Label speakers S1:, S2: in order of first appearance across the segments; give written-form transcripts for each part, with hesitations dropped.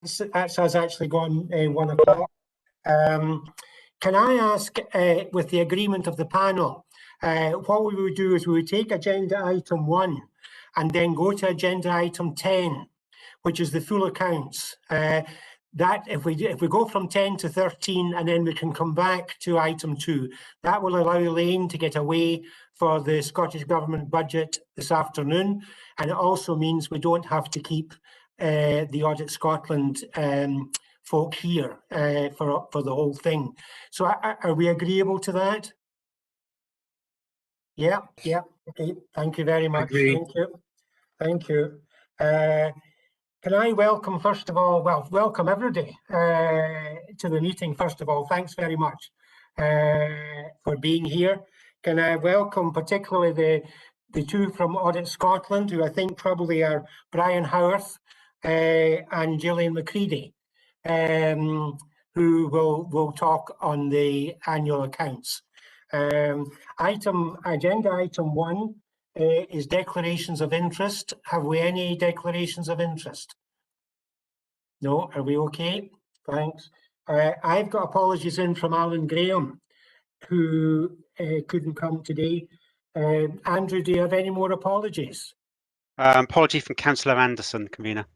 S1: That's us actually gone 1 o'clock. Can I ask, with the agreement of the panel, what we would do is we would take agenda item 1 and then go to agenda item 10, which is the full accounts. That if we go from 10 to 13 and then we can come back to item 2, that will allow Elaine to get away for the Scottish Government budget this afternoon, and it also means we don't have to keep the Audit Scotland folk here for the whole thing. So are we agreeable to that? Yeah, okay, thank you very much.
S2: Agreed.
S1: Thank you. Can I welcome, first of all, welcome everybody to the meeting, first of all. Thanks very much for being here. Can I welcome particularly the two from Audit Scotland, who I think probably are Brian Howarth and Gillian McCready, who will talk on the annual accounts. Agenda item 1 is declarations of interest. Have we any declarations of interest? No, are we okay? Thanks. I've got apologies in from Alan Graham, who couldn't come today. Andrew, do you have any more apologies?
S3: Apology from Councillor Anderson, convener.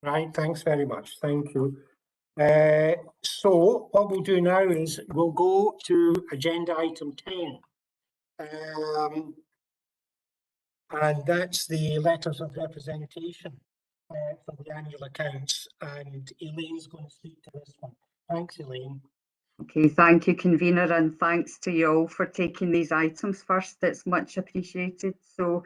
S3: Right,
S1: thanks very much. Thank you. So what we'll do now is we'll go to agenda item 10. And that's the letters of representation for the annual accounts, and Elaine's going to speak to this one. Thanks, Elaine.
S4: Okay, thank you, convener, and thanks to you all for taking these items first. It's much appreciated. So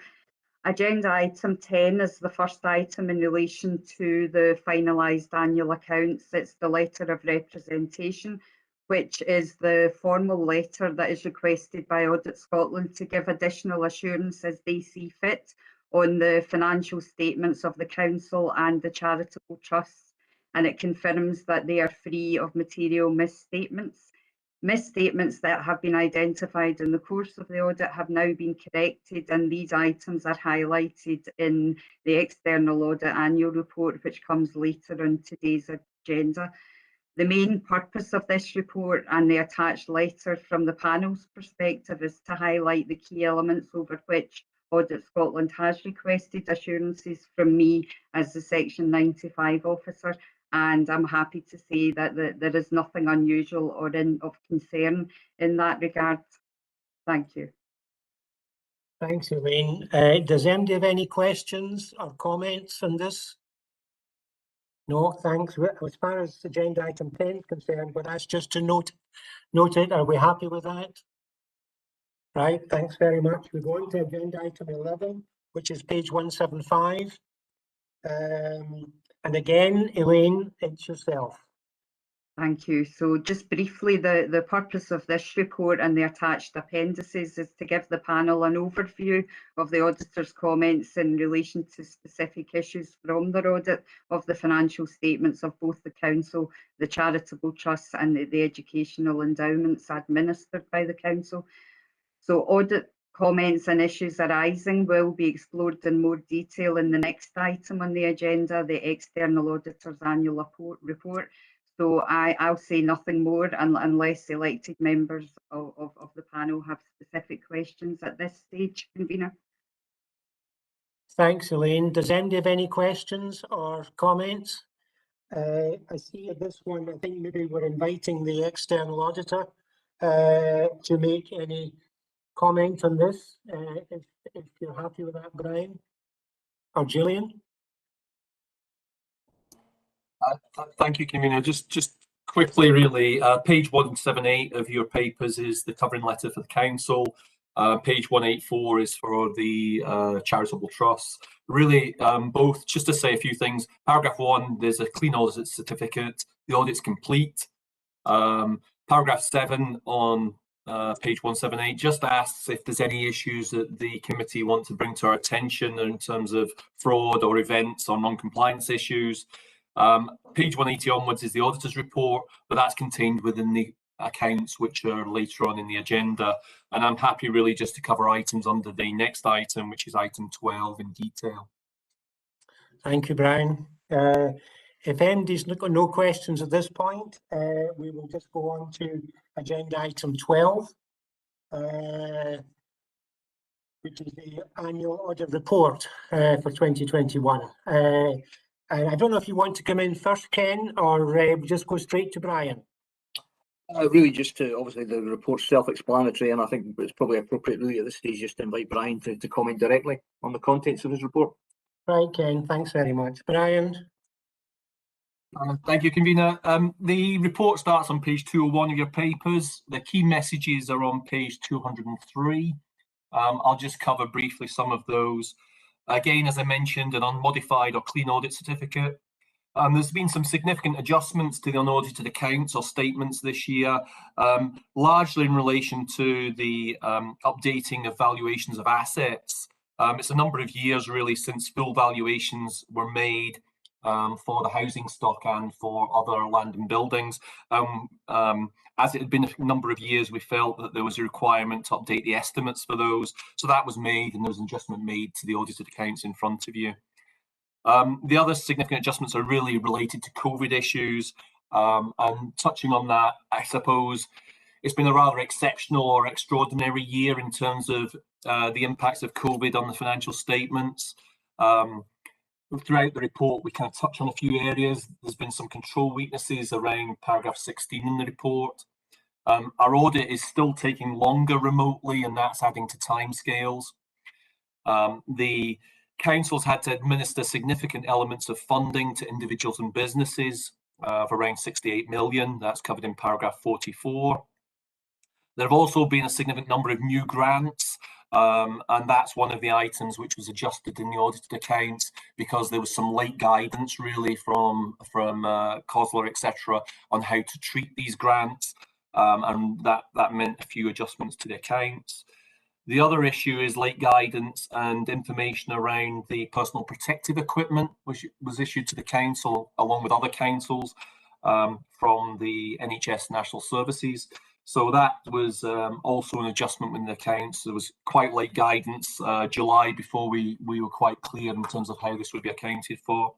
S4: agenda item 10 is the first item in relation to the finalised annual accounts. It's the letter of representation, which is the formal letter that is requested by Audit Scotland to give additional assurance as they see fit on the financial statements of the Council and the charitable trusts, and it confirms that they are free of material misstatements. Misstatements that have been identified in the course of the audit have now been corrected, and these items are highlighted in the external audit annual report, which comes later on today's agenda. The main purpose of this report and the attached letter from the panel's perspective is to highlight the key elements over which Audit Scotland has requested assurances from me as the Section 95 officer, and I'm happy to say that there is nothing unusual or of concern in that regard. Thank you.
S1: Thanks, Elaine. Does anybody have any questions or comments on this? No, thanks. As far as agenda item 10 is concerned, but that's just to note it. Are we happy with that? Right, thanks very much. We go on to agenda item 11, which is page 175. And again, Elaine, it's yourself.
S4: Thank you. So just briefly, the purpose of this report and the attached appendices is to give the panel an overview of the auditor's comments in relation to specific issues from their audit of the financial statements of both the Council, the charitable trusts and the educational endowments administered by the Council. So audit comments and issues arising will be explored in more detail in the next item on the agenda, the External Auditor's Annual Report. So I'll say nothing more unless elected members of the panel have specific questions at this stage, convener.
S1: Thanks, Elaine. Does anybody have any questions or comments? I see at this one, I think maybe we're inviting the external auditor to make any comment on this, if you're happy with that, Brian or Gillian.
S2: Thank you, convener. Just quickly, really, page 178 of your papers is the covering letter for the Council. Page 184 is for the charitable trusts. Really, both, just to say a few things. Paragraph 1, there's a clean audit certificate. The audit's complete. Paragraph 7 on page 178 just asks if there's any issues that the committee want to bring to our attention in terms of fraud or events or non-compliance issues. Page 180 onwards is the auditor's report, but that's contained within the accounts, which are later on in the agenda. And I'm happy really just to cover items under the next item, which is item 12 in detail.
S1: Thank you, Brian. if MD's got no questions at this point, we will just go on to agenda item 12, which is the annual audit report for 2021. And I don't know if you want to come in first, Ken, or just go straight to Brian.
S5: Really just to, obviously the report's self-explanatory, and I think it's probably appropriate really at this stage just to invite Brian to comment directly on the contents of his report.
S1: Right, Ken, thanks very much. Brian?
S2: Thank you, convener. The report starts on page 201 of your papers. The key messages are on page 203. I'll just cover briefly some of those. Again, as I mentioned, an unmodified or clean audit certificate. There's been some significant adjustments to the unaudited accounts or statements this year, largely in relation to the updating of valuations of assets. It's a number of years really since full valuations were made for the housing stock and for other land and buildings. As it had been a number of years, we felt that there was a requirement to update the estimates for those. So that was made, and there was an adjustment made to the audited accounts in front of you. The other significant adjustments are really related to COVID issues. And touching on that, I suppose it's been a rather exceptional or extraordinary year in terms of the impacts of COVID on the financial statements. Throughout the report, we kind of touch on a few areas. There's been some control weaknesses around paragraph 16 in the report. Our audit is still taking longer remotely, and that's adding to timescales. The council's had to administer significant elements of funding to individuals and businesses of around 68 million. That's covered in paragraph 44. There have also been a significant number of new grants, and that's one of the items which was adjusted in the audited accounts because there was some late guidance really from COSLA, etc., on how to treat these grants, and that meant a few adjustments to the accounts. The other issue is late guidance and information around the personal protective equipment, which was issued to the council along with other councils from the NHS National Services. So that was also an adjustment in the accounts. There was quite late guidance, July, before we were quite clear in terms of how this would be accounted for.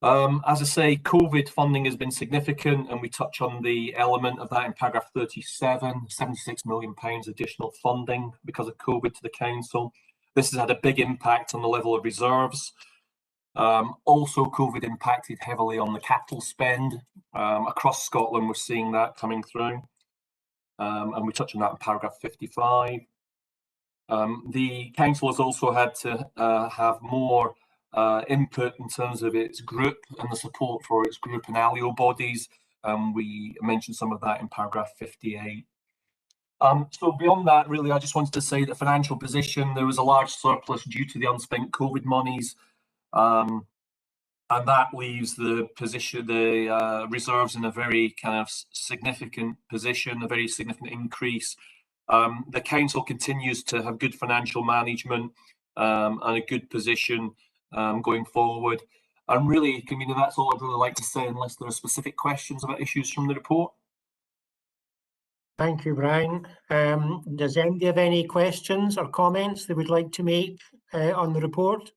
S2: As I say, COVID funding has been significant, and we touch on the element of that in paragraph 37, £76 million additional funding because of COVID to the council. This has had a big impact on the level of reserves. Also, COVID impacted heavily on the capital spend. Across Scotland, we're seeing that coming through. And we touch on that in paragraph 55. The council has also had to have more input in terms of its group and the support for its group and alio bodies. We mentioned some of that in paragraph 58. So beyond that, really, I just wanted to say that financial position, there was a large surplus due to the unspent COVID monies. And that leaves the position, the reserves in a very kind of significant position, a very significant increase. The council continues to have good financial management and a good position going forward. And really, convener, that's all I'd really like to say, unless there are specific questions about issues from the report.
S1: Thank you, Brian. Does anybody have any questions or comments they would like to make on the report?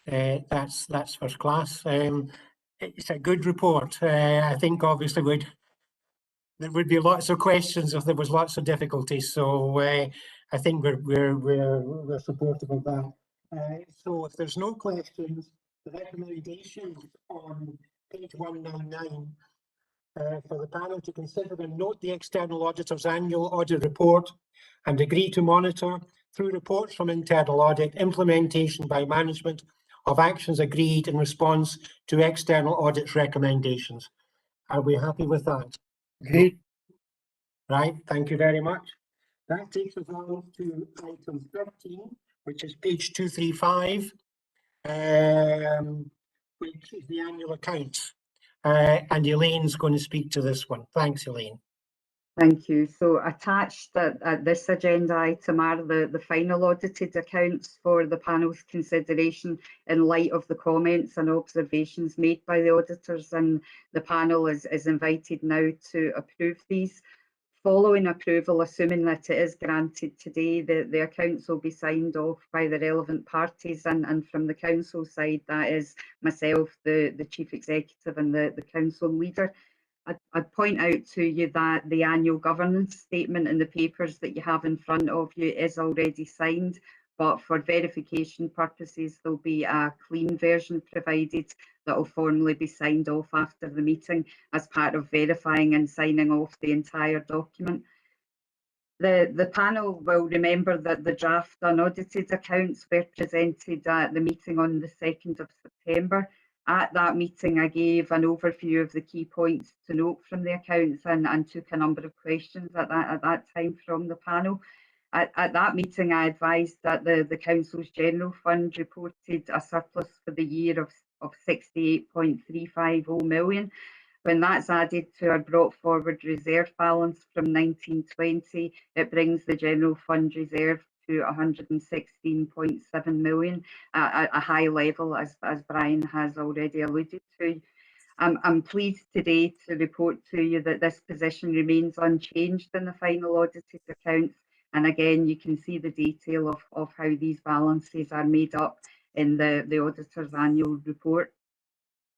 S1: That's first class. It's a good report. I think obviously there would be lots of questions if there was lots of difficulties. So I think we're supportive of that. So if there's no questions, the recommendations on page 199 for the panel to consider and note the external auditor's annual audit report and agree to monitor through reports from internal audit implementation by management of actions agreed in response to external audit's recommendations. Are we happy with that?
S5: Agreed.
S1: Right, thank you very much. That takes us on to item 13, which is page 235, which is the annual accounts. And Elaine's going to speak to this one. Thanks, Elaine.
S4: Thank you. So attached at this agenda item are the final audited accounts for the panel's consideration in light of the comments and observations made by the auditors, and the panel is invited now to approve these. following approval, assuming that it is granted today, the accounts will be signed off by the relevant parties, and from the council side, that is myself, the chief executive and the council leader. I'd point out to you that the annual governance statement in the papers that you have in front of you is already signed, but for verification purposes, there'll be a clean version provided that will formally be signed off after the meeting as part of verifying and signing off the entire document. The panel will remember that the draft unaudited accounts were presented at the meeting on the 2nd of September. At that meeting, I gave an overview of the key points to note from the accounts and took a number of questions at that time from the panel. At that meeting, I advised that the Council's General Fund reported a surplus for the year of 68.350 million. When that's added to our brought forward reserve balance from 1920, it brings the General Fund reserve to 116.7 million, at a high level, as Brian has already alluded to. I'm pleased today to report to you that this position remains unchanged in the final audited accounts. And again, you can see the detail of how these balances are made up in the auditor's annual report.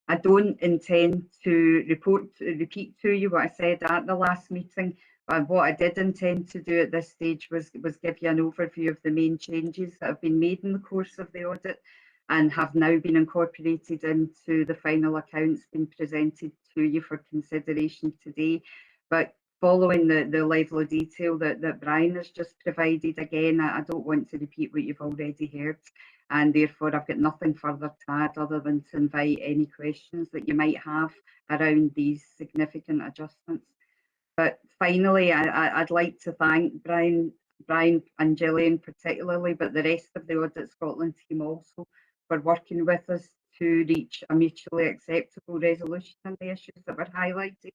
S4: I don't intend to repeat to you what I said at the last meeting, but what I did intend to do at this stage was give you an overview of the main changes that have been made in the course of the audit and have now been incorporated into the final accounts being presented to you for consideration today. But following the level of detail that Brian has just provided, again, I don't want to repeat what you've already heard, and therefore I've got nothing further to add other than to invite any questions that you might have around these significant adjustments. But finally, I'd like to thank Brian and Gillian particularly, but the rest of the Audit Scotland team also, for working with us to reach a mutually acceptable resolution on the issues that were highlighted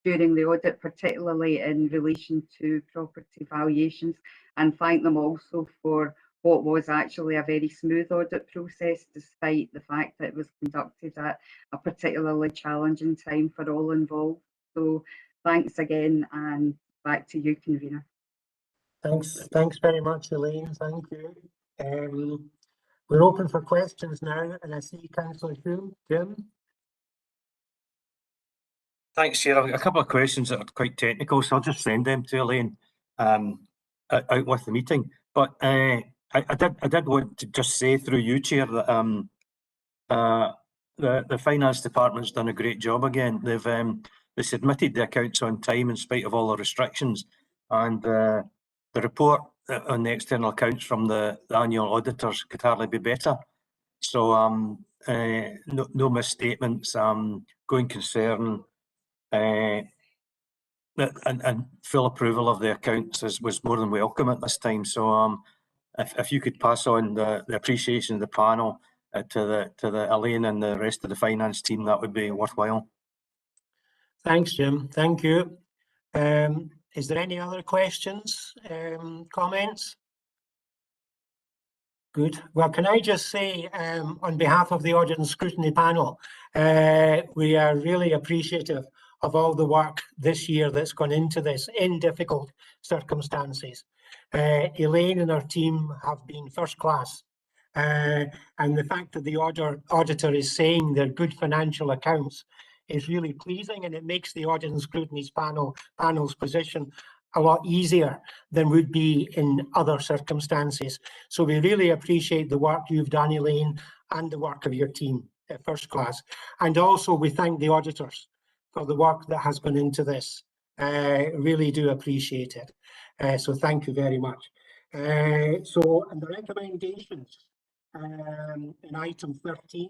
S4: during the audit, particularly in relation to property valuations, and thank them also for what was actually a very smooth audit process, despite the fact that it was conducted at a particularly challenging time for all involved. So thanks again, and back to you, convener.
S1: Thanks very much, Elaine. Thank you. We're open for questions now, and I see Councillor Hume. Jim?
S5: Thanks, Chair. I've got a couple of questions that are quite technical, so I'll just send them to Elaine out with the meeting. But I did want to just say through you, Chair, that the Finance Department's done a great job again. They submitted the accounts on time in spite of all the restrictions, and the report on the external accounts from the annual auditors could hardly be better. So no misstatements, going concern, and full approval of the accounts was more than welcome at this time. So if you could pass on the appreciation of the panel to the Elaine and the rest of the finance team, that would be worthwhile.
S1: Thanks, Jim. Thank you. Is there any other questions, comments? Good. Well, can I just say, on behalf of the Audit and Scrutiny Panel, we are really appreciative of all the work this year that's gone into this in difficult circumstances. Elaine and her team have been first class, and the fact that the auditor is saying they're good financial accounts is really pleasing, and it makes the Audit and Scrutiny panel's position a lot easier than would be in other circumstances. So we really appreciate the work you've done, Elaine, and the work of your team at first class. And also we thank the auditors for the work that has gone into this. Really do appreciate it. So thank you very much. So, and the recommendations in item 13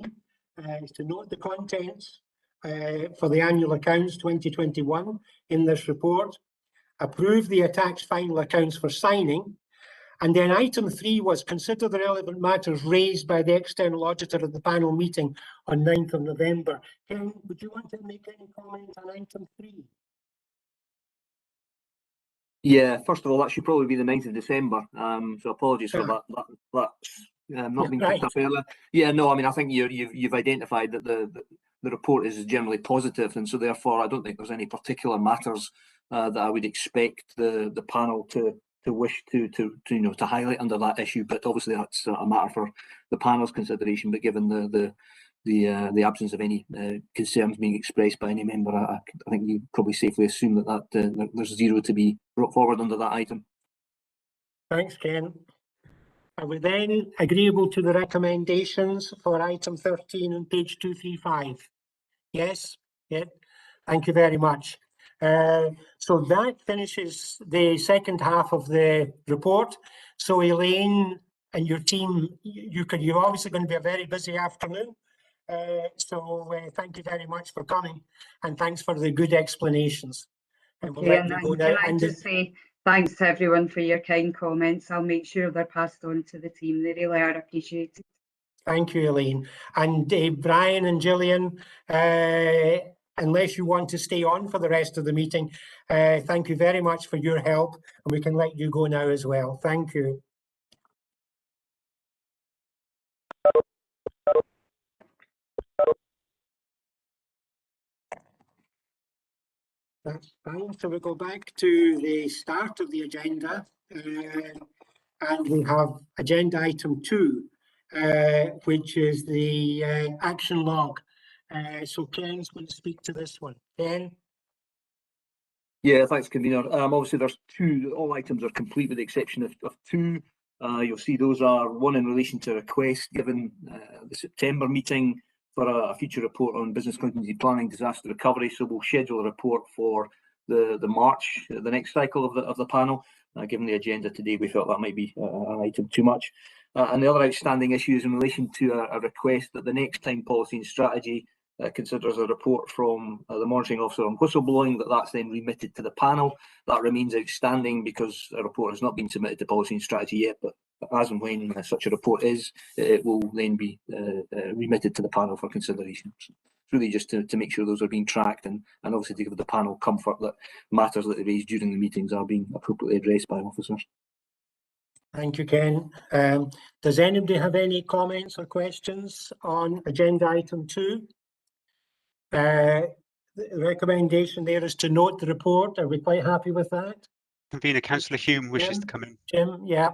S1: is to note the contents for the annual accounts 2021 in this report, approve the attached final accounts for signing, and then item 3 was consider the relevant matters raised by the external auditor at the panel meeting on 9th of November. Ken, would you want to make any comment on item 3?
S5: Yeah, first of all, that should probably be the 9th of December. So apologies for that. That's not been picked up earlier. Yeah, no, I mean, I think you've identified that the report is generally positive, and so therefore I don't think there's any particular matters
S6: that I would expect the panel to wish to highlight under that issue. But obviously that's a matter for the panel's consideration. But given the absence of any concerns being expressed by any member, I think you probably safely assume that there's zero to be brought forward under that item.
S1: Thanks, Ken. Are we then agreeable to the recommendations for item 13 on page 235? Yes? Yeah. Thank you very much. So that finishes the second half of the report. So Elaine and your team, you're obviously going to be a very busy afternoon. So thank you very much for coming, and thanks for the good explanations. And we'll let you go now.
S4: Can I just say thanks to everyone for your kind comments. I'll make sure they're passed on to the team. They really are appreciated.
S1: Thank you, Elaine. And Brian and Gillian, unless you want to stay on for the rest of the meeting, thank you very much for your help, and we can let you go now as well. Thank you. That's fine. So we go back to the start of the agenda, and we have agenda item 2, which is the action log. So Ken's going to speak to this one. Ken?
S6: Yeah, thanks, convener. Obviously, there's two. All items are complete with the exception of two. You'll see those are one in relation to a request given the September meeting for a future report on business continuity planning, disaster recovery. So we'll schedule a report for the March, the next cycle of the panel. Given the agenda today, we felt that might be an item too much. And the other outstanding issue is in relation to a request that the next time policy and strategy considers a report from the monitoring officer on whistleblowing, that's then remitted to the panel. That remains outstanding because a report has not been submitted to policy and strategy yet, but as and when such a report is, it will then be remitted to the panel for consideration. So it's really just to make sure those are being tracked and obviously to give the panel comfort that matters that they raise during the meetings are being appropriately addressed by officers.
S1: Thank you, Ken. Does anybody have any comments or questions on agenda item 2? The recommendation there is to note the report. Are we quite happy with that?
S3: Convener, Councillor Hume wishes to come in.
S1: Jim, yeah.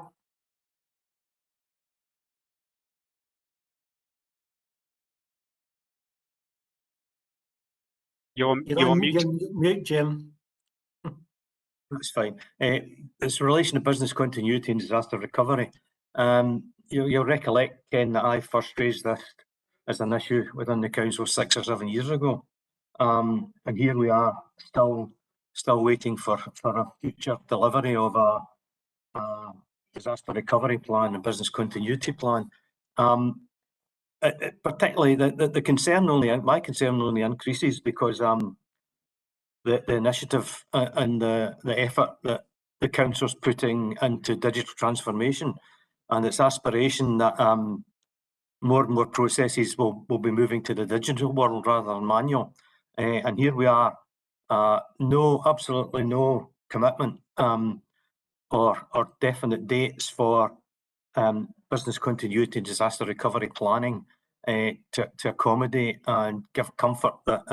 S3: You're on mute.
S1: You're mute, Jim.
S5: That's fine. It's in relation to business continuity and disaster recovery. You'll recollect, Ken, that I first raised this as an issue within the council 6 or 7 years ago. And here we are still waiting for a future delivery of a disaster recovery plan and business continuity plan. Particularly the concern my concern only increases because the initiative and the effort that the council's putting into digital transformation and its aspiration that more and more processes will be moving to the digital world rather than manual. And here we are, absolutely no commitment or definite dates for business continuity and disaster recovery planning to accommodate and give comfort that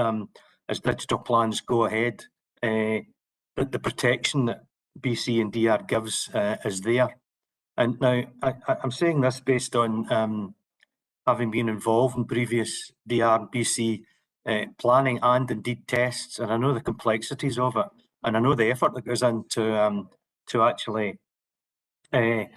S5: as digital plans go ahead, that the protection that BC and DR gives is there. And now I'm saying this based on having been involved in previous DR BC planning and indeed tests, and I know the complexities of it, and I know the effort that goes into to actually plan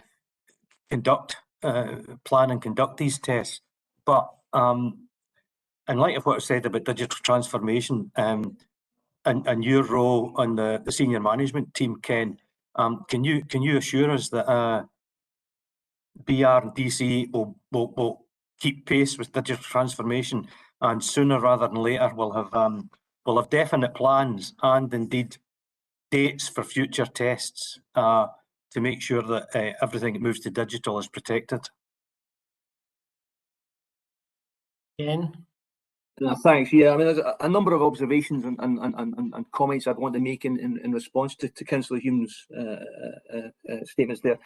S5: and conduct these tests. But in light of what I said about digital transformation and your role on the senior management team, Ken, can you assure us that BR and DC will keep pace with digital transformation, and sooner rather than later we'll have definite plans and indeed dates for future tests to make sure that everything that moves to digital is protected?
S1: Ken?
S6: Thanks. Yeah, I mean, there's a number of observations and comments I'd want to make in response to Councillor Hume's statements there.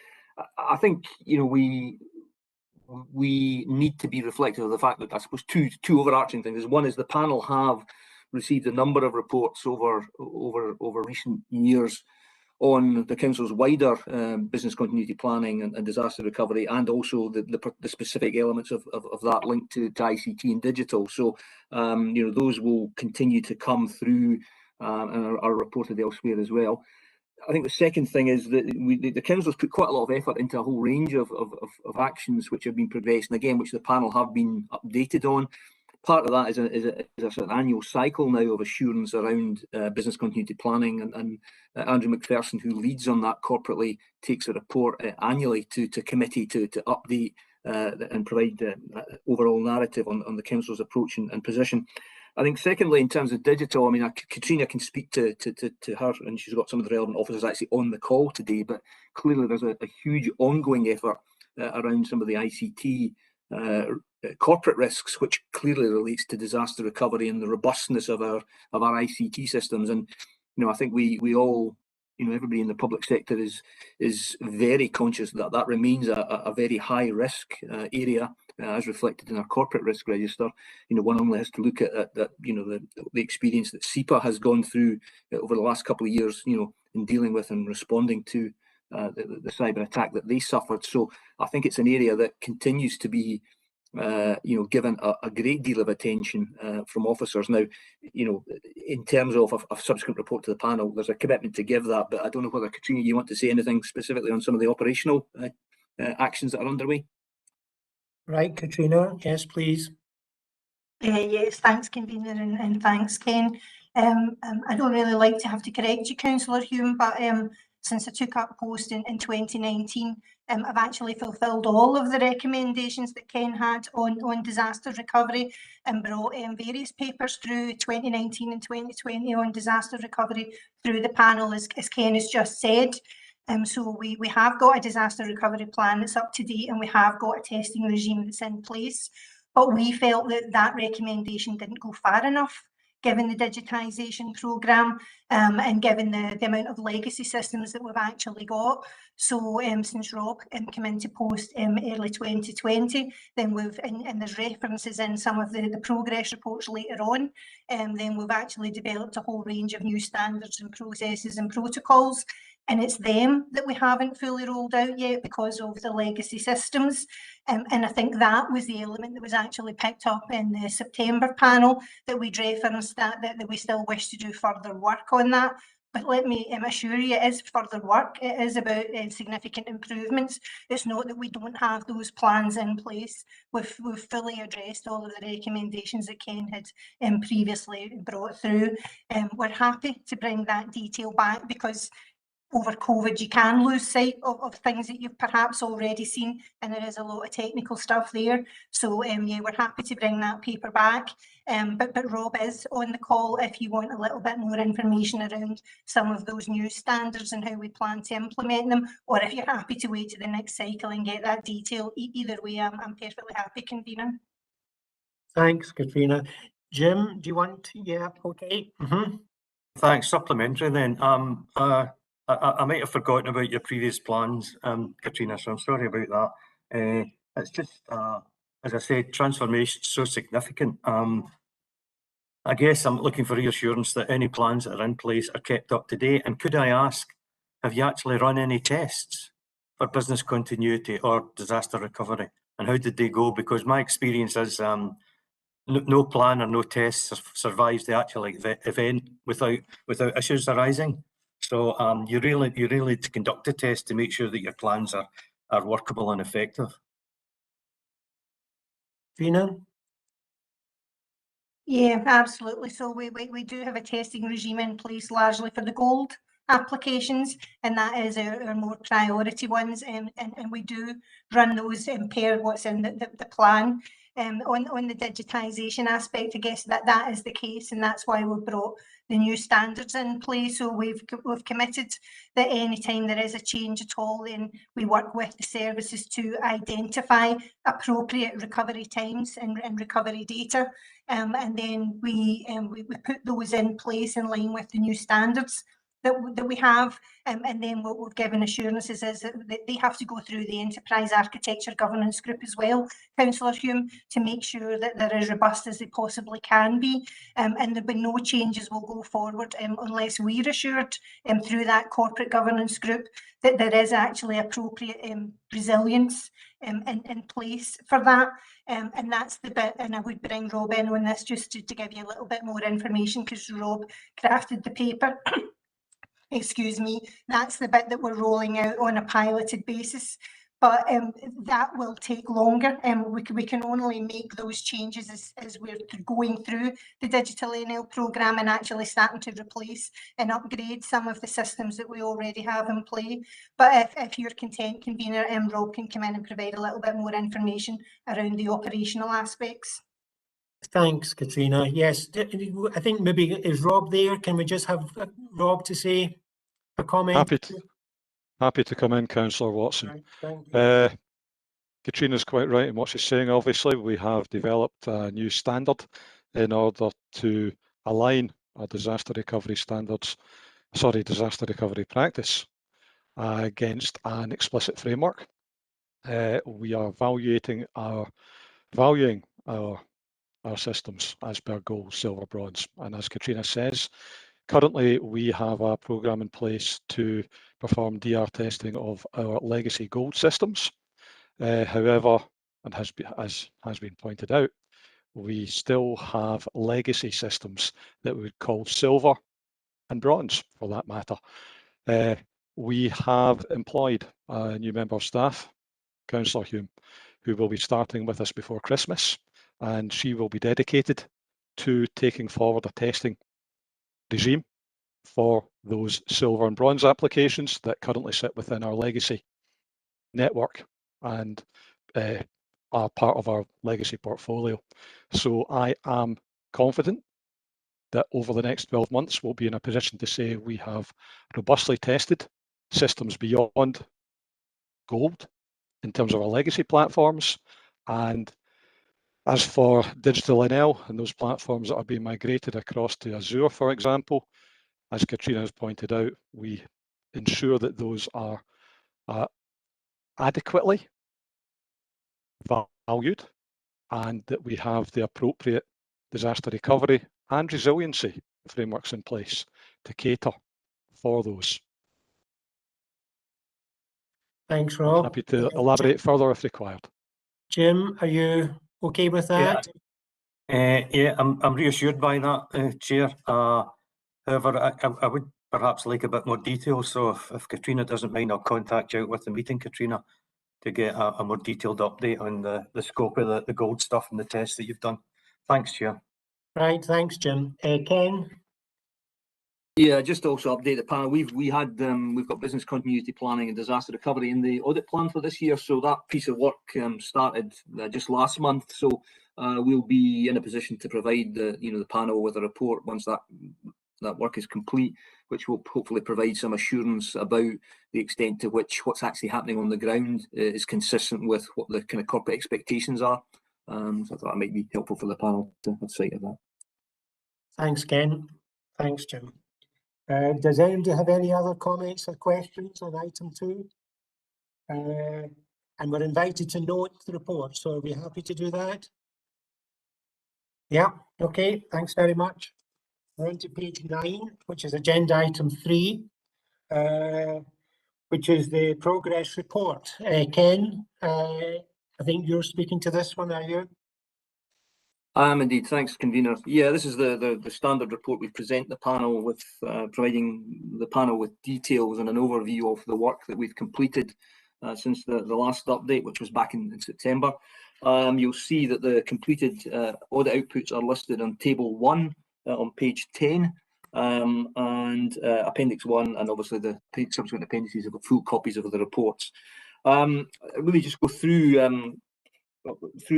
S6: I think, you know, we need to be reflective of the fact that I suppose two overarching things. One is the panel have received a number of reports over recent years on the Council's wider business continuity planning and disaster recovery, and also the specific elements of that linked to ICT and digital. So, those will continue to come through and are reported elsewhere as well. I think the second thing is that the Council's put quite a lot of effort into a whole range of actions which have been progressed, and again, which the panel have been updated on. Part of that is a sort of annual cycle now of assurance around business continuity planning, and Andrew McPherson, who leads on that corporately, takes a report annually to committee to update and provide the overall narrative on the Council's approach and position. I think secondly, in terms of digital, I mean, Katrina can speak to her, and she's got some of the relevant officers actually on the call today, but clearly there's a huge ongoing effort around some of the ICT corporate risks, which clearly relates to disaster recovery and the robustness of our ICT systems. And I think we all, everybody in the public sector is very conscious that remains a very high risk area, as reflected in our corporate risk register. One only has to look at that, the experience that SEPA has gone through over the last couple of years, in dealing with and responding to the cyber attack that they suffered. So I think it's an area that continues to be given a great deal of attention from officers. Now, in terms of a subsequent report to the panel, there's a commitment to give that, but I don't know whether, Katrina, you want to say anything specifically on some of the operational actions that are underway?
S1: Right, Katrina, yes, please.
S7: Yes, thanks, Convener, and thanks, Ken. I don't really like to have to correct you, Councillor Hume, but since I took up post in 2019, I've actually fulfilled all of the recommendations that Ken had on disaster recovery, and brought various papers through 2019 and 2020 on disaster recovery through the panel, as Ken has just said. So we have got a disaster recovery plan that's up to date, and we have got a testing regime that's in place. But we felt that recommendation didn't go far enough, given the digitisation programme, and given the amount of legacy systems that we've actually got. So since Rob came into post early 2020, then and there's references in some of the progress reports later on, then we've actually developed a whole range of new standards and processes and protocols. And it's them that we haven't fully rolled out yet because of the legacy systems. And I think that was the element that was actually picked up in the September panel, that we'd referenced that we still wish to do further work on that. But let me assure you, it is further work. It is about significant improvements. It's not that we don't have those plans in place. We've fully addressed all of the recommendations that Ken had previously brought through. We're happy to bring that detail back, because over COVID, you can lose sight of things that you've perhaps already seen, and there is a lot of technical stuff there. So yeah, we're happy to bring that paper back. But Rob is on the call if you want a little bit more information around some of those new standards and how we plan to implement them, or if you're happy to wait to the next cycle and get that detail. Either way, I'm perfectly happy, Convener.
S1: Thanks, Katrina. Jim, do you want to? Yeah, okay.
S5: Thanks. Supplementary then. I might have forgotten about your previous plans, Katrina, so I'm sorry about that. It's just, as I said, transformation is so significant. I guess I'm looking for reassurance that any plans that are in place are kept up to date. And could I ask, have you actually run any tests for business continuity or disaster recovery? And how did they go? Because my experience is no plan or no tests survives the actual event without issues arising. So you really need to conduct a test to make sure that your plans are workable and effective.
S1: Vina?
S7: Yeah, absolutely. So we do have a testing regime in place, largely for the gold applications, and that is our more priority ones, and we do run those and pair what's in the plan. On the digitisation aspect, I guess that is the case, and that's why we've brought the new standards in place. So we've committed that any time there is a change at all, then we work with the services to identify appropriate recovery times and recovery data, and then we put those in place in line with the new standards. that we have, and then what we've given assurances is that they have to go through the enterprise architecture governance group as well, Councillor Hume, to make sure that they're as robust as they possibly can be, and there'll be no changes will go forward unless we're assured through that corporate governance group that there is actually appropriate resilience in place for that. And that's the bit, and I would bring Rob in on this just to give you a little bit more information, because Rob crafted the paper. Excuse me, that's the bit that we're rolling out on a piloted basis, but that will take longer, and we can only make those changes as we're going through the digital NL programme and actually starting to replace and upgrade some of the systems that we already have in play. But if you're content, convener, Rob can come in and provide a little bit more information around the operational aspects.
S1: Thanks, Katrina. Yes, I think maybe is Rob there? Can we just have Rob to say a comment?
S8: Happy to come in, Councillor Watson.
S1: Right, thank you.
S8: Katrina's quite right in what she's saying. Obviously, we have developed a new standard in order to align our disaster recovery practice against an explicit framework. We are valuing our systems as per gold, silver, bronze, and as Katrina says, currently we have a programme in place to perform DR testing of our legacy gold systems. However, and as has been pointed out, we still have legacy systems that we would call silver and bronze, for that matter. We have employed a new member of staff, Councillor Hume, who will be starting with us before Christmas, and she will be dedicated to taking forward a testing regime for those silver and bronze applications that currently sit within our legacy network and are part of our legacy portfolio. So I am confident that over the next 12 months we'll be in a position to say we have robustly tested systems beyond gold in terms of our legacy platforms. And as for digital NL and those platforms that are being migrated across to Azure, for example, as Katrina has pointed out, we ensure that those are adequately valued and that we have the appropriate disaster recovery and resiliency frameworks in place to cater for those.
S1: Thanks, Rob.
S8: Happy to elaborate further if required.
S1: Jim, are you okay with that?
S5: Yeah, I'm reassured by that, Chair. However, I would perhaps like a bit more detail, so if Katrina doesn't mind, I'll contact you out with the meeting, Katrina, to get a more detailed update on the scope of the gold stuff and the tests that you've done. Thanks, Chair.
S1: Right, thanks, Jim. Ken?
S6: Yeah, just to also update the panel, we've got business continuity planning and disaster recovery in the audit plan for this year. So that piece of work started just last month. So we'll be in a position to provide the panel with a report once that work is complete, which will hopefully provide some assurance about the extent to which what's actually happening on the ground is consistent with what the kind of corporate expectations are. So I thought that might be helpful for the panel to have sight of that.
S1: Thanks, Ken. Thanks, Jim. Does anybody have any other comments or questions on item 2? And we're invited to note the report, so are we happy to do that? Yeah, okay, thanks very much. We're on to page 9, which is agenda item 3, which is the progress report. Ken, I think you're speaking to this one, are you?
S6: I am indeed. Thanks, convener. Yeah, this is the standard report we present the panel with, providing the panel with details and an overview of the work that we've completed since the last update, which was back in September. You'll see that the completed audit outputs are listed on table 1 on page 10, and appendix 1, and obviously the subsequent appendices have got full copies of the reports. Really just go through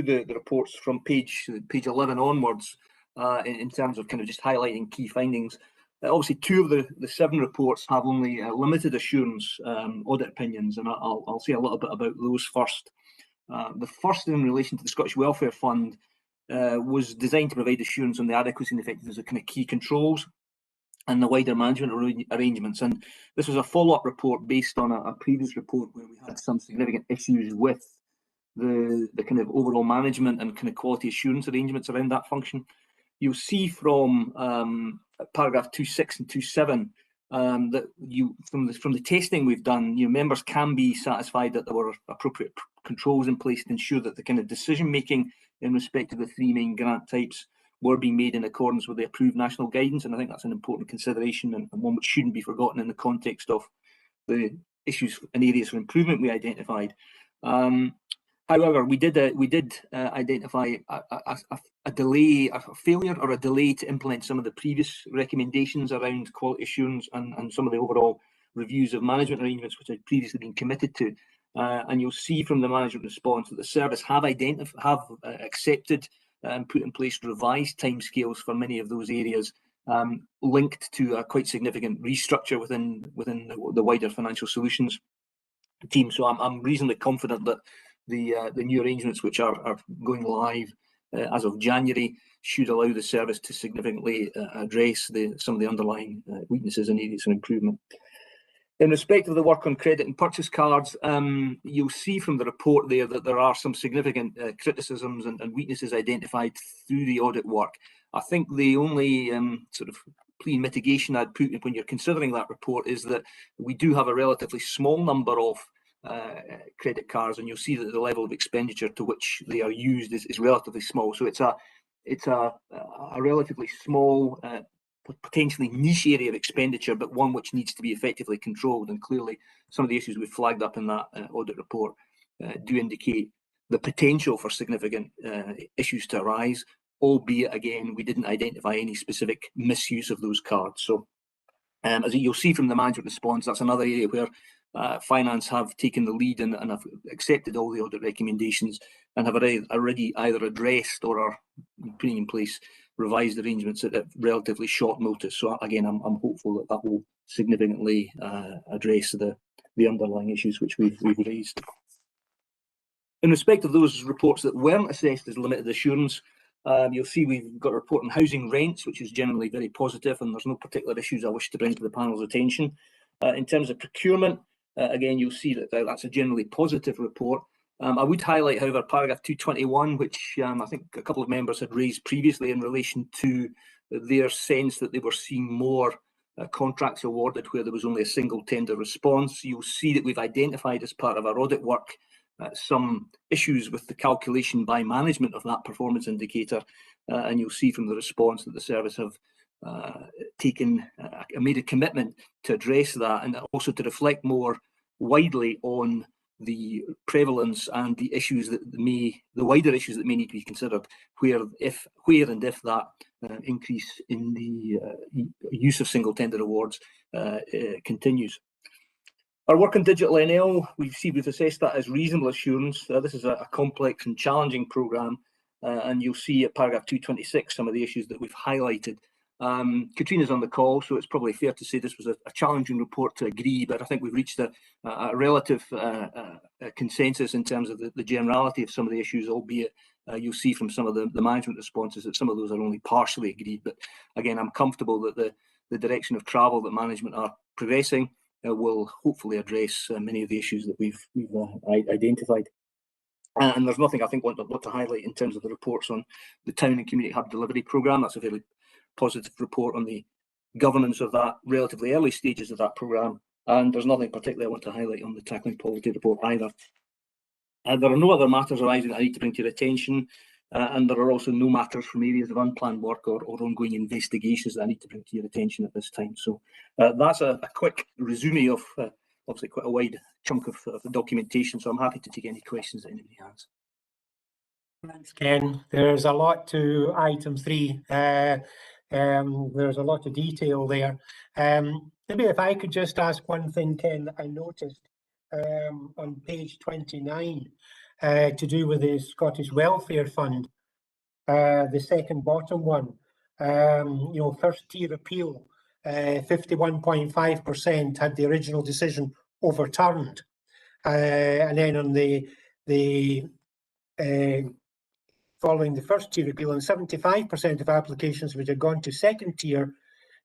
S6: the reports from page 11 onwards in terms of kind of just highlighting key findings. Obviously, 2 of the 7 reports have only limited assurance audit opinions, and I'll say a little bit about those first. The first, in relation to the Scottish Welfare Fund, was designed to provide assurance on the adequacy and effectiveness of kind of key controls and the wider management arrangements. And this was a follow-up report based on a previous report where we had some significant issues with the kind of overall management and kind of quality assurance arrangements around that function. You'll see from paragraph 2.6 and 2.7 that from the testing we've done, members can be satisfied that there were appropriate controls in place to ensure that the kind of decision making in respect to the three main grant types were being made in accordance with the approved national guidance. And I think that's an important consideration and one which shouldn't be forgotten in the context of the issues and areas for improvement we identified. However, we did identify a delay, a failure or a delay to implement some of the previous recommendations around quality assurance and some of the overall reviews of management arrangements which had previously been committed to. And you'll see from the management response that the service have accepted and put in place revised timescales for many of those areas, linked to a quite significant restructure within the wider financial solutions team. So I'm reasonably confident that the new arrangements which are going live as of January should allow the service to significantly address some of the underlying weaknesses and areas for improvement. In respect of the work on credit and purchase cards, you'll see from the report there that there are some significant criticisms and weaknesses identified through the audit work. I think the only sort of plea in mitigation I'd put when you're considering that report is that we do have a relatively small number of credit cards, and you'll see that the level of expenditure to which they are used is relatively small. So it's a relatively small, potentially niche area of expenditure, but one which needs to be effectively controlled. And clearly, some of the issues we flagged up in that audit report do indicate the potential for significant issues to arise, albeit, again, we didn't identify any specific misuse of those cards. So as you'll see from the management response, that's another area where finance have taken the lead and have accepted all the audit recommendations and have already either addressed or are putting in place revised arrangements at relatively short notice. So again, I'm hopeful that will significantly address the underlying issues which we've raised. In respect of those reports that weren't assessed as limited assurance, you'll see we've got a report on housing rents, which is generally very positive, and there's no particular issues I wish to bring to the panel's attention. In terms of procurement, again, you'll see that that's a generally positive report. I would highlight, however, paragraph 221, which I think a couple of members had raised previously in relation to their sense that they were seeing more contracts awarded where there was only a single tender response. You'll see that we've identified as part of our audit work some issues with the calculation by management of that performance indicator, and you'll see from the response that the service have made a commitment to address that and also to reflect more widely on the prevalence and the issues the wider issues that may need to be considered where and if that increase in the use of single tender awards continues. Our work on digital NL, we've assessed that as reasonable assurance. This is a complex and challenging programme, and you'll see at paragraph 226 some of the issues that we've highlighted. Katrina's on the call, so it's probably fair to say this was a challenging report to agree, but I think we've reached a relative consensus in terms of the generality of some of the issues, albeit you'll see from some of the management responses that some of those are only partially agreed. But again, I'm comfortable that the direction of travel that management are progressing will hopefully address many of the issues that we've identified. And there's nothing I think I want to highlight in terms of the reports on the Town and Community Hub Delivery Programme. That's a very positive report on the governance of that relatively early stages of that programme. And there's nothing particularly I want to highlight on the Tackling Poverty report either. There are no other matters arising that I need to bring to your attention. And there are also no matters from areas of unplanned work or ongoing investigations that I need to bring to your attention at this time. So that's a quick resume of obviously quite a wide chunk of the documentation. So I'm happy to take any questions that anybody has.
S1: Thanks, Ken. There's a lot to item 3. There's a lot of detail there. Maybe if I could just ask one thing, Ken, that I noticed on page 29 to do with the Scottish Welfare Fund, the second bottom one, first tier appeal, 51.5% had the original decision overturned. And then on the following the first tier appeal, and 75% of applications which had gone to second tier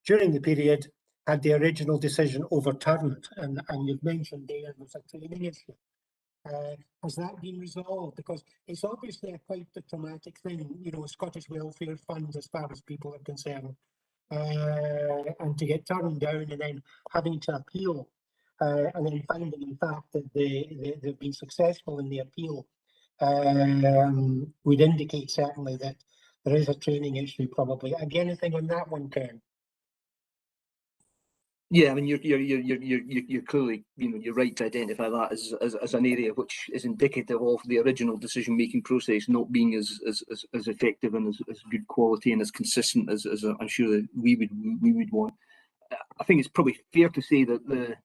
S1: during the period had the original decision overturned. And you've mentioned there was a training issue. Has that been resolved? Because it's obviously a quite a traumatic thing, you know, Scottish Welfare Fund as far as people are concerned. And to get turned down and then having to appeal and then finding in fact that they've been successful in the appeal would indicate certainly that there is a training issue probably. Again, anything on that one, Ken?
S6: Yeah, I mean, you're clearly, you know, you're right to identify that as an area which is indicative of the original decision-making process not being as effective and as good quality and as consistent as I'm sure that we would want. I think it's probably fair to say that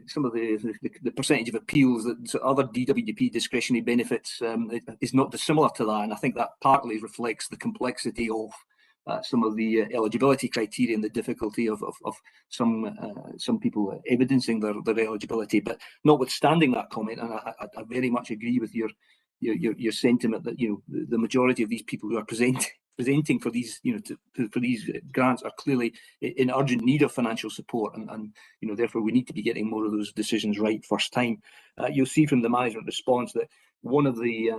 S6: some of the percentage of appeals that other DWP discretionary benefits is not dissimilar to that, and I think that partly reflects the complexity of some of the eligibility criteria and the difficulty of some people evidencing their eligibility. But notwithstanding that comment, and I very much agree with your sentiment that, you know, the majority of these people who are presenting for these, you know, for these grants are clearly in urgent need of financial support, and you know, therefore we need to be getting more of those decisions right first time. You'll see from the management response that one of the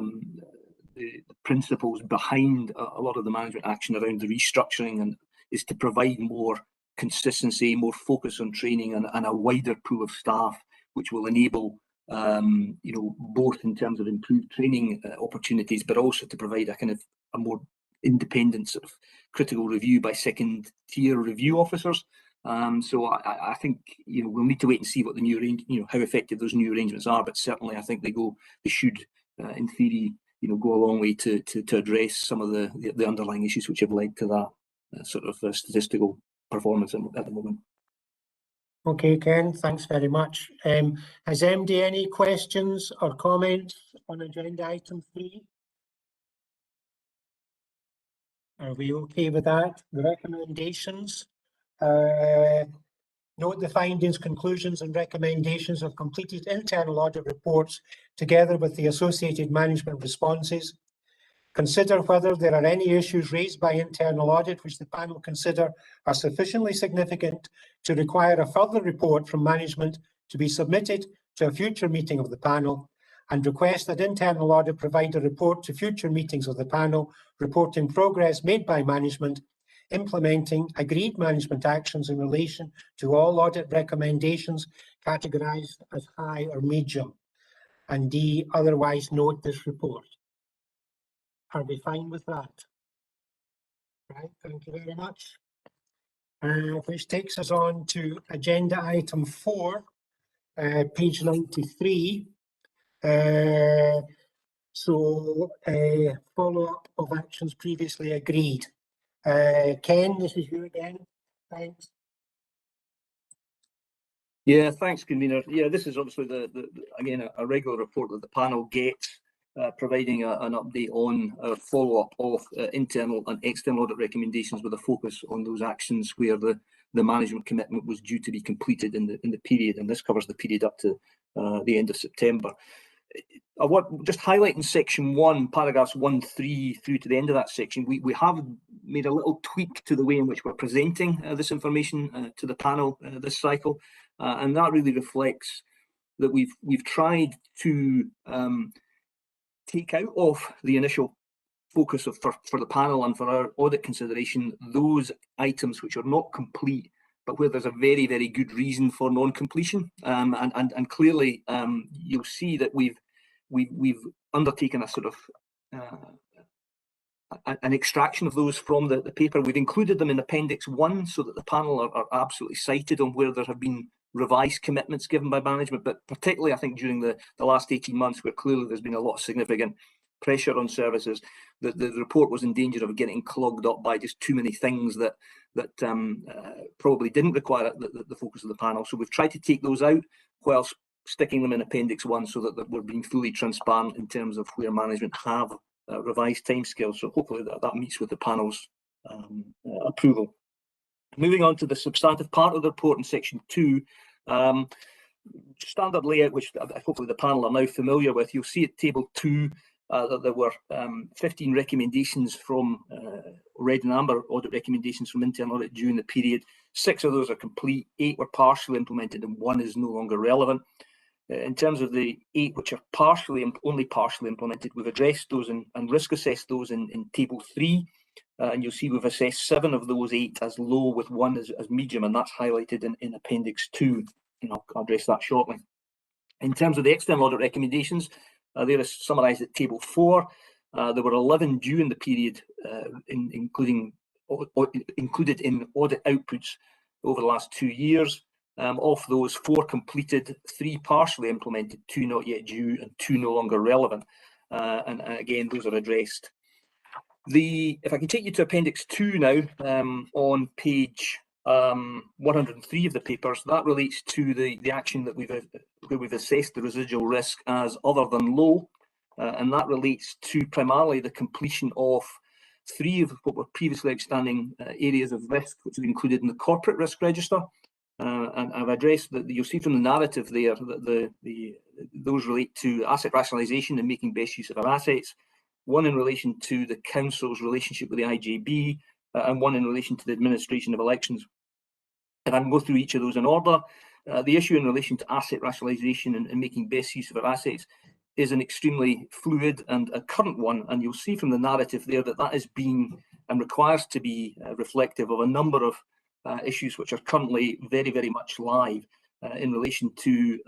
S6: principles behind a lot of the management action around the restructuring and is to provide more consistency, more focus on training and a wider pool of staff, which will enable you know, both in terms of improved training opportunities, but also to provide a kind of a more independent sort of critical review by second tier review officers. So I think, you know, we'll need to wait and see what the new you know, how effective those new arrangements are, but certainly I think they should in theory, you know, go a long way to address some of the underlying issues which have led to that sort of statistical performance at the moment.
S1: Okay, Ken, thanks very much. Has MD any questions or comments on agenda item 3? Are we okay with that? The recommendations. Note the findings, conclusions and recommendations of completed internal audit reports together with the associated management responses. Consider whether there are any issues raised by internal audit which the panel consider are sufficiently significant to require a further report from management to be submitted to a future meeting of the panel, and request that internal audit provide a report to future meetings of the panel reporting progress made by management implementing agreed management actions in relation to all audit recommendations categorised as high or medium. And D, otherwise note this report. Are we fine with that? Right, thank you very much. Which takes us on to agenda item 4, page 93. Follow-up of actions previously agreed. Ken, this is you again. Thanks.
S6: Yeah, thanks, convener. Yeah, this is obviously again a regular report that the panel gets, providing an update on a follow-up of internal and external audit recommendations with a focus on those actions where the management commitment was due to be completed in the period, and this covers the period up to the end of September. I want just highlighting section 1, paragraphs 1-3 through to the end of that section. We have made a little tweak to the way in which we're presenting this information to the panel this cycle, and that really reflects that we've tried to take out of the initial focus for the panel and for our audit consideration those items which are not complete, but where there's a very, very good reason for non-completion. And clearly, you'll see that we've undertaken a sort of an extraction of those from the paper. We've included them in Appendix 1 so that the panel are absolutely cited on where there have been revised commitments given by management, but particularly I think during the last 18 months where clearly there's been a lot of significant pressure on services, that the report was in danger of getting clogged up by just too many things that probably didn't require the focus of the panel. So we've tried to take those out whilst sticking them in Appendix 1 so that we're being fully transparent in terms of where management have revised timescales. So hopefully that meets with the panel's approval. Moving on to the substantive part of the report in section 2, standard layout, which hopefully the panel are now familiar with. You'll see at table 2 that there were 15 recommendations from red and amber audit recommendations from internal audit during the period. 6 of those are complete, 8 were partially implemented, and 1 is no longer relevant. In terms of the 8 which are only partially implemented, we've addressed those and risk assessed those in Table 3. And you'll see we've assessed 7 of those 8 as low, with 1 as medium, and that's highlighted in Appendix 2. And I'll address that shortly. In terms of the external audit recommendations, they are summarised at Table 4. There were 11 due in the period, included in audit outputs over the last 2 years. Of those, 4 completed, 3 partially implemented, 2 not yet due, and 2 no longer relevant. And again, those are addressed. If I can take you to Appendix 2 now, on page 103 of the papers, that relates to the action that where we've assessed the residual risk as other than low, and that relates to primarily the completion of 3 of what were previously outstanding areas of risk, which are included in the corporate risk register. And I've addressed that. You'll see from the narrative there that those relate to asset rationalisation and making best use of our assets. 1 in relation to the council's relationship with the IJB, and 1 in relation to the administration of elections. And I can go through each of those in order. The issue in relation to asset rationalisation and making best use of our assets is an extremely fluid and a current one, and you'll see from the narrative there that is being and requires to be reflective of a number of issues which are currently very, very much live in relation to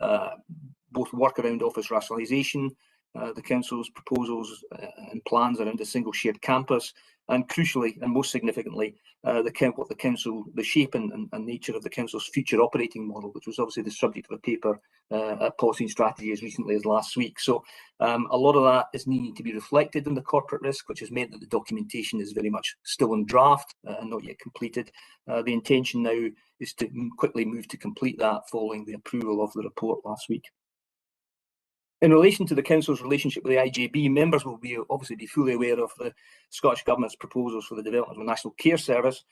S6: both work around office rationalisation, the council's proposals and plans around a single shared campus, and crucially and most significantly, the shape and nature of the council's future operating model, which was obviously the subject of a paper at Policy and Strategy as recently as last week. So a lot of that is needing to be reflected in the corporate risk, which has meant that the documentation is very much still in draft and not yet completed. The intention now is to quickly move to complete that following the approval of the report last week. In relation to the council's relationship with the IJB, members will obviously be fully aware of the Scottish Government's proposals for the development of a National Care Service,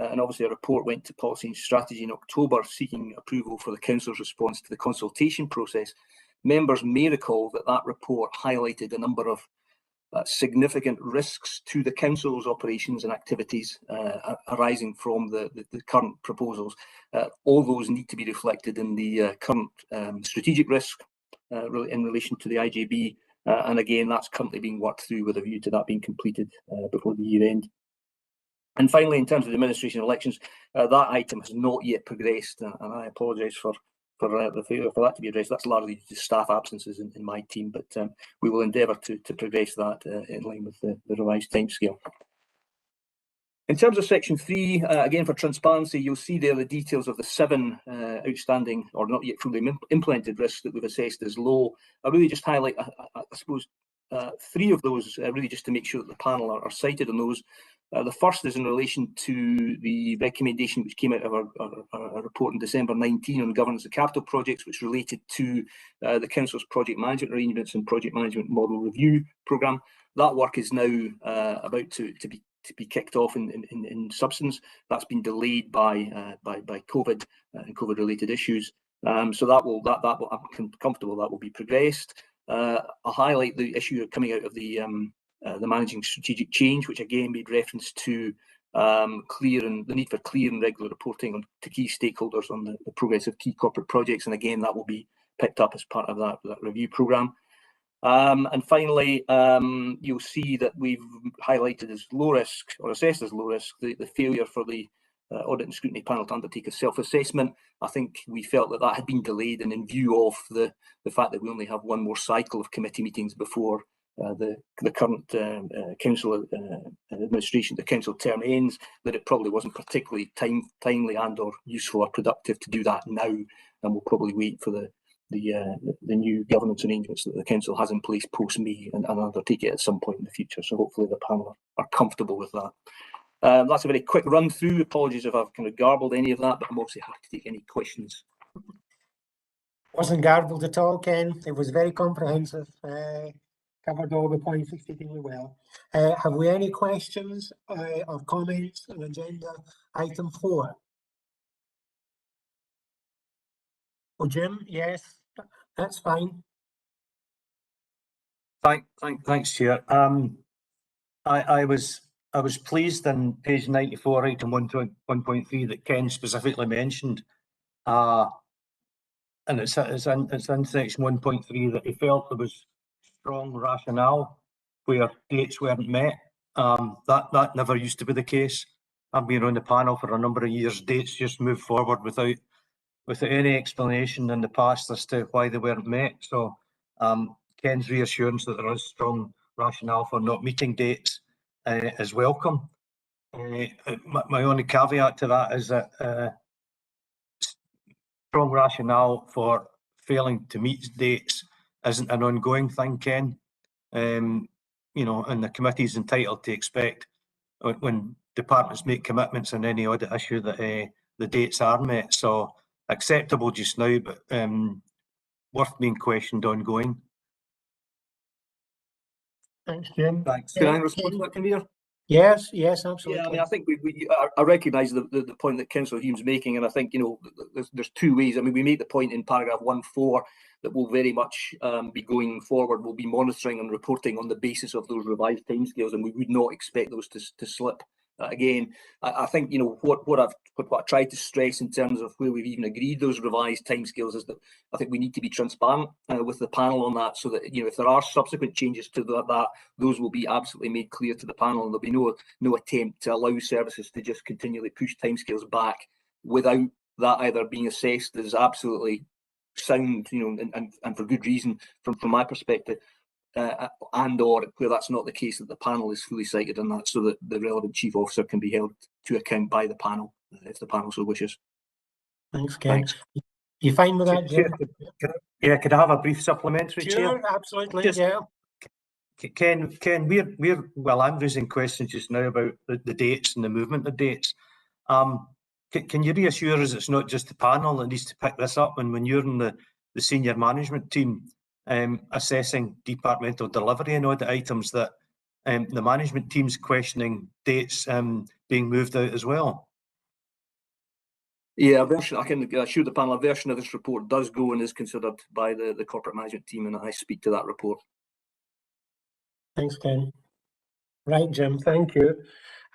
S6: and obviously a report went to Policy and Strategy in October seeking approval for the council's response to the consultation process. Members may recall that report highlighted a number of significant risks to the council's operations and activities arising from the current proposals. All those need to be reflected in the current strategic risk in relation to the IJB, and again that's currently being worked through with a view to that being completed before the year end. And finally, in terms of the administration elections, that item has not yet progressed, and I apologise for the failure for that to be addressed. That's largely due to staff absences in my team, but we will endeavour to progress that in line with the revised timescale. In terms of Section 3, again for transparency, you'll see there the details of the 7 outstanding or not yet fully implemented risks that we've assessed as low. I really just highlight, I suppose, 3 of those really just to make sure that the panel are cited on those. The first is in relation to the recommendation which came out of our report in December 19 on governance of capital projects, which related to the council's project management arrangements and project management model review programme. That work is now about to be kicked off in substance. That's been delayed by COVID and COVID-related issues. So I'm comfortable that will be progressed. I'll highlight the issue coming out of the managing strategic change, which again made reference to the need for clear and regular reporting to key stakeholders on the progress of key corporate projects, and again that will be picked up as part of that review programme. And finally, you'll see that we've highlighted as low risk, or assessed as low risk, the failure for the Audit and Scrutiny Panel to undertake a self-assessment. I think we felt that had been delayed, and in view of the fact that we only have 1 more cycle of committee meetings before the current council administration, the council term ends, that it probably wasn't particularly timely and or useful or productive to do that now, and we'll probably wait for the new governance arrangements that the council has in place post-May and undertake it at some point in the future. So hopefully the panel are comfortable with that. That's a very quick run through. Apologies if I've kind of garbled any of that, but I'm also happy to take any questions.
S1: Wasn't garbled at all, Ken. It was very comprehensive. Covered all the points exceedingly well. Have we any questions or comments on agenda item 4? Oh, Jim, yes, that's fine.
S5: Thanks, Chair. I was I was pleased in page 94, item 1.3 that Ken specifically mentioned, and it's in section 1.3 that he felt there was strong rationale where dates weren't met. That never used to be the case. I've been on the panel for a number of years. Dates just moved forward without any explanation in the past as to why they weren't met. So Ken's reassurance that there is strong rationale for not meeting dates is welcome. My only caveat to that is that strong rationale for failing to meet dates isn't an ongoing thing, Ken. You know, and the committee is entitled to expect when departments make commitments on any audit issue that the dates are met. So acceptable just now, but worth being questioned ongoing.
S1: Thanks, Jim.
S6: Thanks. Can I respond to that, Convener?
S1: Yes, absolutely.
S6: Yeah, I mean, I think I recognise the point that Councillor Hume's making, and I think, you know, there's two ways. I mean, we made the point in paragraph 1.4 that will very much be going forward. We'll be monitoring and reporting on the basis of those revised timescales, and we would not expect those to slip. Again, I think, you know, what I tried to stress in terms of where we've even agreed those revised timescales is that I think we need to be transparent with the panel on that, so that, you know, if there are subsequent changes to that, those will be absolutely made clear to the panel, and there'll be no attempt to allow services to just continually push timescales back without that either being assessed as absolutely sound, you know, and for good reason from my perspective. And or where that's not the case, that the panel is fully cited on that, so that the relevant chief officer can be held to account by the panel if the panel so wishes.
S1: Thanks, Ken. Thanks. You fine with that, Jim?
S5: Could I have a brief supplementary?
S1: Sure,
S5: Chair?
S1: absolutely. Yeah.
S5: Ken, well, I'm raising questions just now about the dates and the movement of dates. Can you reassure us it's not just the panel that needs to pick this up, and when you're in the senior management team assessing departmental delivery and audit items, that the management team's questioning dates being moved out as well?
S6: Yeah, I can assure the panel a version of this report does go and is considered by the corporate management team, and I speak to that report.
S1: Thanks, Ken. Right, Jim, thank you.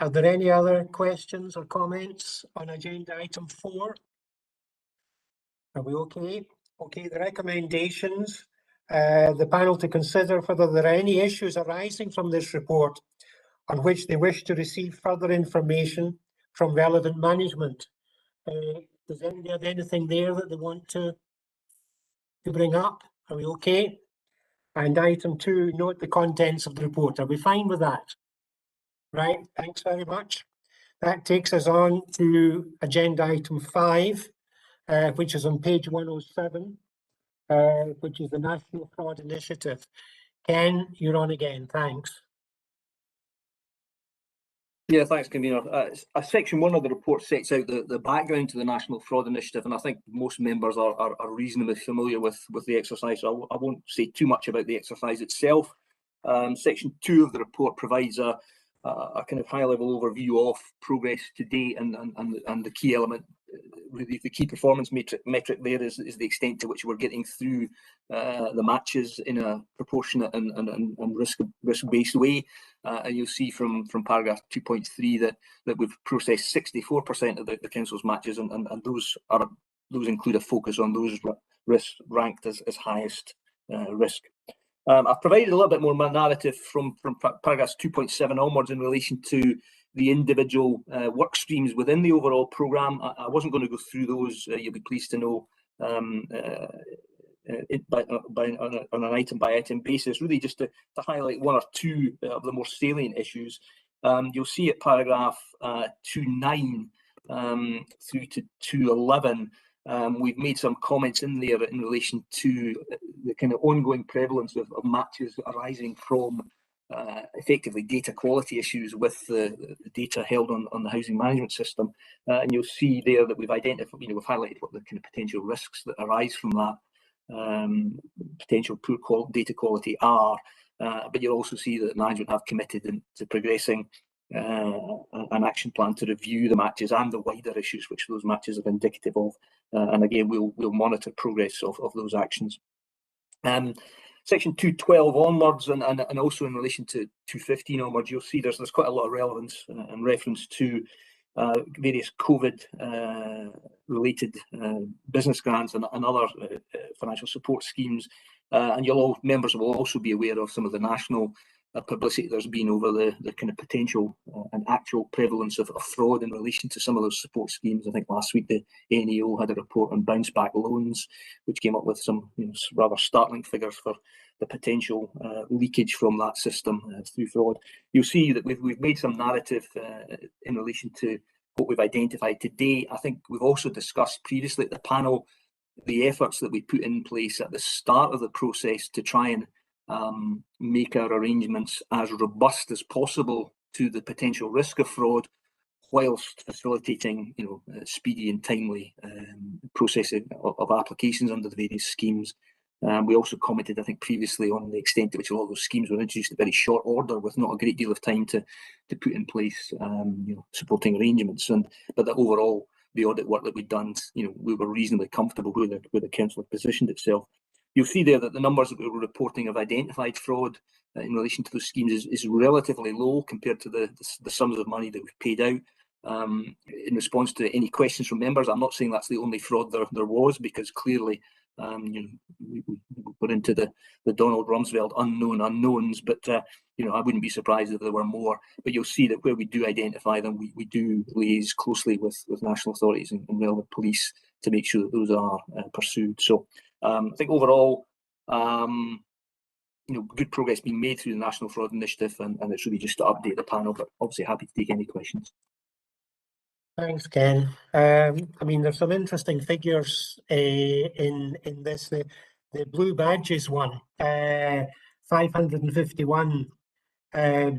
S1: Are there any other questions or comments on agenda item 4? Are we okay? Okay, the recommendations. The panel to consider whether there are any issues arising from this report on which they wish to receive further information from relevant management. Does anybody have anything there that they want to bring up? Are we okay? And item 2, note the contents of the report. Are we fine with that? Right, thanks very much. That takes us on to agenda item 5, which is on page 107. Which is the National Fraud Initiative. Ken, you're on again. Thanks.
S6: Yeah, thanks, Convener. Section 1 of the report sets out the background to the National Fraud Initiative, and I think most members are reasonably familiar with the exercise, so I won't say too much about the exercise itself. Section 2 of the report provides a kind of high-level overview of progress to date, and the key element, really the key performance metric there is the extent to which we're getting through the matches in a proportionate and risk-based way. And you'll see from paragraph 2.3 that we've processed 64% of the council's matches, and those include a focus on those risks ranked as highest risk. I've provided a little bit more narrative from paragraphs 2.7 onwards in relation to the individual work streams within the overall programme. I wasn't going to go through those, you'll be pleased to know, on an item by item basis, really just to highlight one or two of the more salient issues. You'll see at paragraph 2.9 through to 2.11, we've made some comments in there in relation to the kind of ongoing prevalence of matches arising from effectively data quality issues with the data held on the housing management system. And you'll see there that we've identified, we've highlighted what the kind of potential risks that arise from that potential poor data quality are. But you'll also see that management have committed to progressing an action plan to review the matches and the wider issues which those matches are indicative of. And again, we'll monitor progress of those actions. Section 212 onwards, and also in relation to 215 onwards, you'll see there's quite a lot of relevance and reference to various COVID related business grants and other financial support schemes. And members will also be aware of some of the national publicity there's been over the kind of potential and actual prevalence of fraud in relation to some of those support schemes. I think last week the NAO had a report on bounce back loans, which came up with some rather startling figures for the potential leakage from that system through fraud. You'll see that we've made some narrative in relation to what we've identified today. I think we've also discussed previously at the panel the efforts that we put in place at the start of the process to try and make our arrangements as robust as possible to the potential risk of fraud, whilst facilitating, speedy and timely processing of applications under the various schemes. We also commented, I think, previously on the extent to which a lot of those schemes were introduced in very short order, with not a great deal of time to put in place, supporting arrangements. But that overall, the audit work that we'd done, we were reasonably comfortable where the council had positioned itself. You'll see there that the numbers that we were reporting of identified fraud in relation to those schemes is relatively low compared to the sums of money that we've paid out. In response to any questions from members, I'm not saying that's the only fraud there was, because clearly we were into the Donald Rumsfeld unknown unknowns, but I wouldn't be surprised if there were more. But you'll see that where we do identify them, we do liaise closely with national authorities and relevant police to make sure that those are pursued. So I think overall, good progress being made through the National Fraud Initiative, and it's really just to update the panel, but obviously happy to take any questions.
S1: Thanks, Ken. There's some interesting figures in this. The blue badges one, 551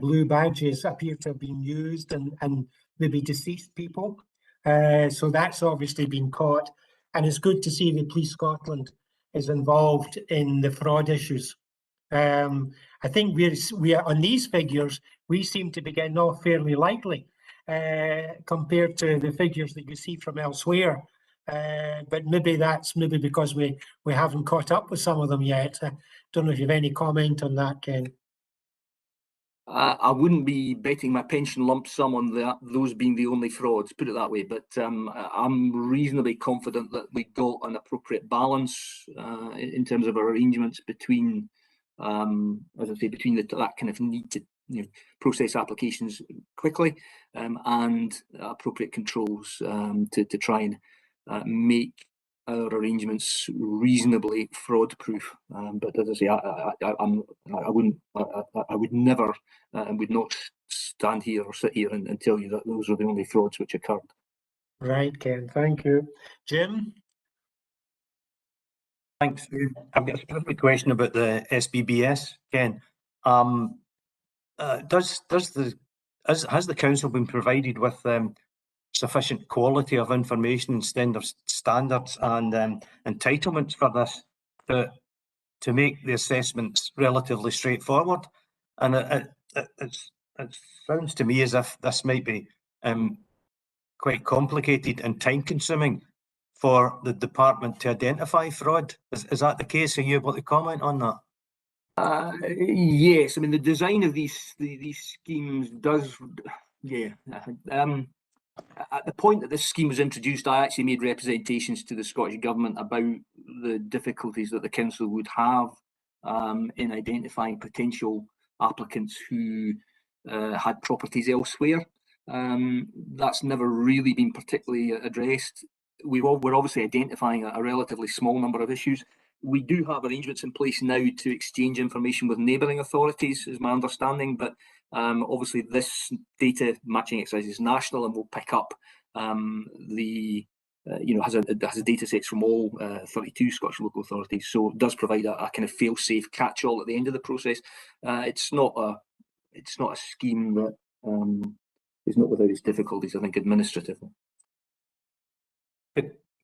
S1: blue badges appear to have been used and maybe deceased people. So that's obviously been caught, and it's good to see that Police Scotland is involved in the fraud issues. I think we are on these figures, we seem to be getting off fairly lightly compared to the figures that you see from elsewhere. But maybe that's because we haven't caught up with some of them yet. I don't know if you have any comment on that, Ken.
S6: I wouldn't be betting my pension lump sum on those being the only frauds, put it that way. But I'm reasonably confident that we got an appropriate balance in terms of our arrangements between, as I say, between that kind of need to process applications quickly and appropriate controls to try and make our arrangements reasonably fraud proof. But as I say, I would never and would not stand here or sit here and tell you that those are the only frauds which occurred.
S1: Right, Ken, thank you. Jim?
S5: Thanks. I've got a specific question about the SBBS, Ken. Has the council been provided with sufficient quality of information and standards and entitlements for this to make the assessments relatively straightforward? And it sounds to me as if this might be quite complicated and time consuming for the department to identify fraud. Is that the case? Are you able to comment on that?
S6: Yes, the design of these schemes does, at the point that this scheme was introduced, I actually made representations to the Scottish Government about the difficulties that the council would have in identifying potential applicants who had properties elsewhere. That's never really been particularly addressed. We're obviously identifying a relatively small number of issues. We do have arrangements in place now to exchange information with neighbouring authorities, is my understanding, but obviously this data matching exercise is national and will pick up has a data sets from all 32 Scottish local authorities, so it does provide a kind of fail-safe catch-all at the end of the process. It's not a scheme that is not without its difficulties, I think, administratively.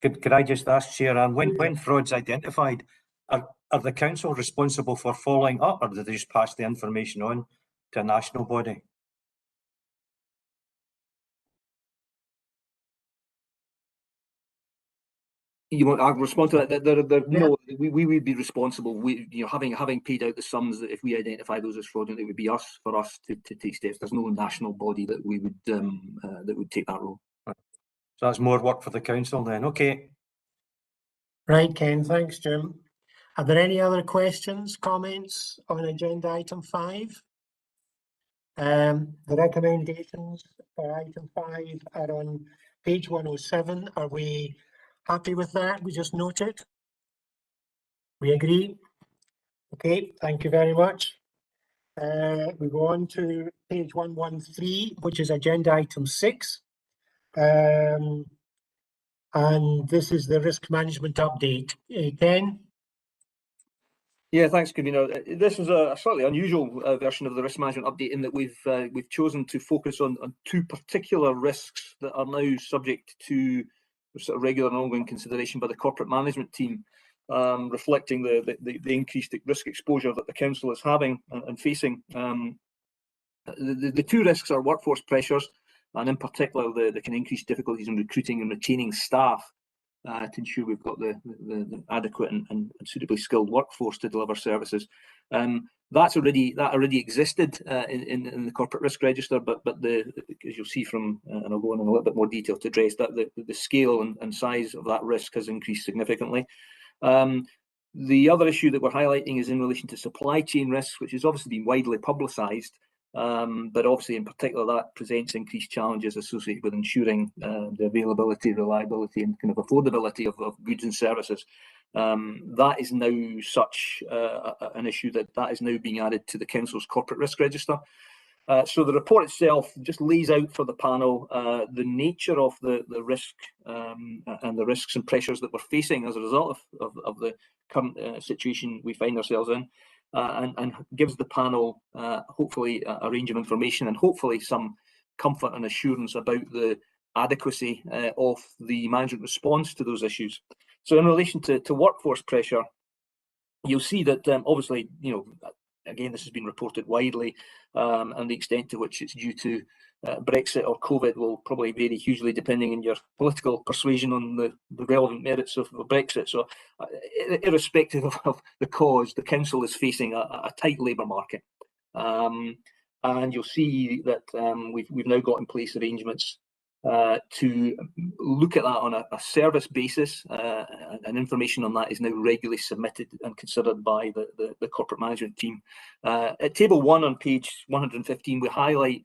S5: Could I just ask, Chair, when fraud's identified, are the council responsible for following up, or do they just pass the information on to a national body?
S6: You want I respond to that?
S1: Yeah.
S6: No, we would be responsible. Having paid out the sums that if we identify those as fraudulent, it would be for us to take steps. There's no national body that we would that would take that role.
S5: So that's more work for the council then. Okay.
S1: Right, Ken. Thanks, Jim. Are there any other questions, comments on agenda item 5? The recommendations for item 5 are on page 107. Are we happy with that? We just note it. We agree? Okay, thank you very much. We go on to page 113, which is agenda item 6. And this is the risk management update. Ken?
S6: Yeah, thanks, Convener. This is a slightly unusual version of the risk management update in that we've chosen to focus on 2 particular risks that are now subject to sort of regular and ongoing consideration by the corporate management team, reflecting the increased risk exposure that the council is having and facing. The 2 risks are workforce pressures, and in particular the kind of increased difficulties in recruiting and retaining staff to ensure we've got the adequate and suitably skilled workforce to deliver services. That already existed in the corporate risk register, but as you'll see from, and I'll go in a little bit more detail to address that, the scale and size of that risk has increased significantly. The other issue that we're highlighting is in relation to supply chain risks, which has obviously been widely publicised. But obviously, in particular, that presents increased challenges associated with ensuring the availability, reliability, and kind of affordability of goods and services. That is now such an issue that is now being added to the council's corporate risk register. So the report itself just lays out for the panel the nature of the risk and the risks and pressures that we're facing as a result of the current situation we find ourselves in. And gives the panel hopefully a range of information and hopefully some comfort and assurance about the adequacy of the management response to those issues. So in relation to workforce pressure, you'll see that obviously, again, this has been reported widely, and the extent to which it's due to Brexit or COVID will probably vary hugely depending on your political persuasion on the relevant merits of Brexit. So irrespective of the cause, the council is facing a tight labour market. And you'll see that we've now got in place arrangements to look at that on a service basis, and information on that is now regularly submitted and considered by the corporate management team. At table 1 on page 115, we highlight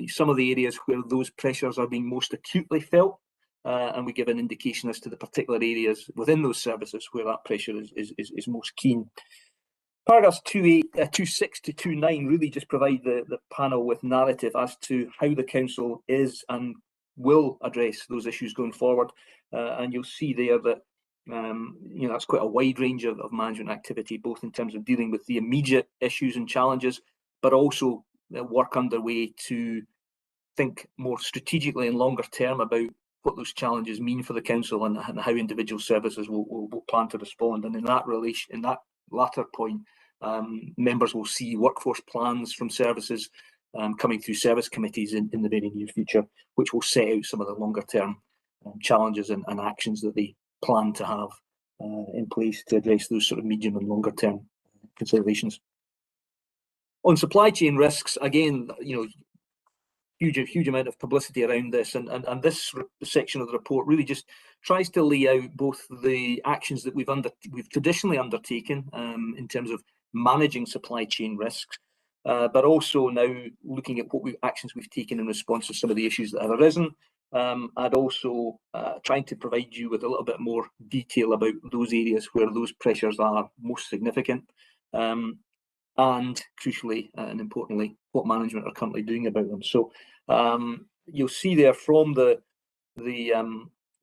S6: some of the areas where those pressures are being most acutely felt, and we give an indication as to the particular areas within those services where that pressure is most keen. Paragraphs 26 to 29 really just provide the panel with narrative as to how the council is and will address those issues going forward, and you'll see there that that's quite a wide range of management activity, both in terms of dealing with the immediate issues and challenges, but also work underway to think more strategically and longer term about what those challenges mean for the council and how individual services will plan to respond. And in that latter point, members will see workforce plans from services coming through service committees in the very near future, which will set out some of the longer term challenges and actions that they plan to have in place to address those sort of medium and longer term considerations. On supply chain risks, again, huge amount of publicity around this, and this section of the report really just tries to lay out both the actions that we've traditionally undertaken in terms of managing supply chain risks, but also now looking at what actions we've taken in response to some of the issues that have arisen, and also trying to provide you with a little bit more detail about those areas where those pressures are most significant, and crucially and importantly, what management are currently doing about them. So you'll see there from the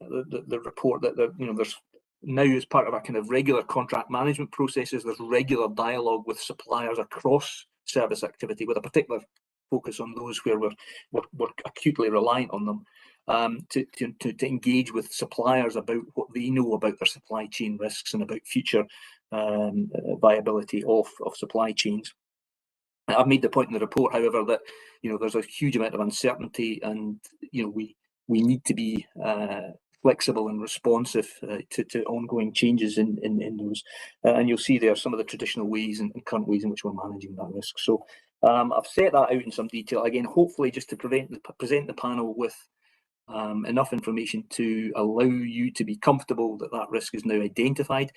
S6: report that there's now, as part of our kind of regular contract management processes, there's regular dialogue with suppliers across service activity, with a particular focus on those where we're acutely reliant on them, to engage with suppliers about what they know about their supply chain risks and about future viability of supply chains. I've made the point in the report, however, that there's a huge amount of uncertainty, and we need to be flexible and responsive to ongoing changes in those. And you'll see there some of the traditional ways and current ways in which we're managing that risk. So I've set that out in some detail, again, hopefully just to present the panel with enough information to allow you to be comfortable that that risk is now identified.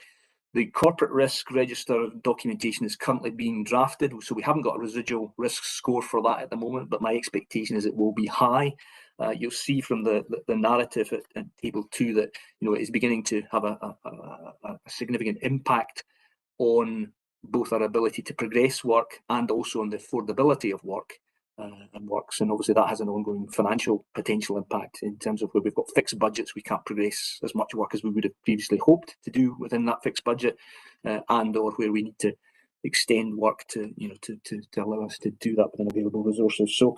S6: The corporate risk register documentation is currently being drafted, so we haven't got a residual risk score for that at the moment, but my expectation is it will be high. You'll see from the narrative at table 2 that it is beginning to have a significant impact on both our ability to progress work and also on the affordability of work and works. And obviously that has an ongoing financial potential impact in terms of where we've got fixed budgets, we can't progress as much work as we would have previously hoped to do within that fixed budget, and or where we need to extend work to allow us to do that within available resources. So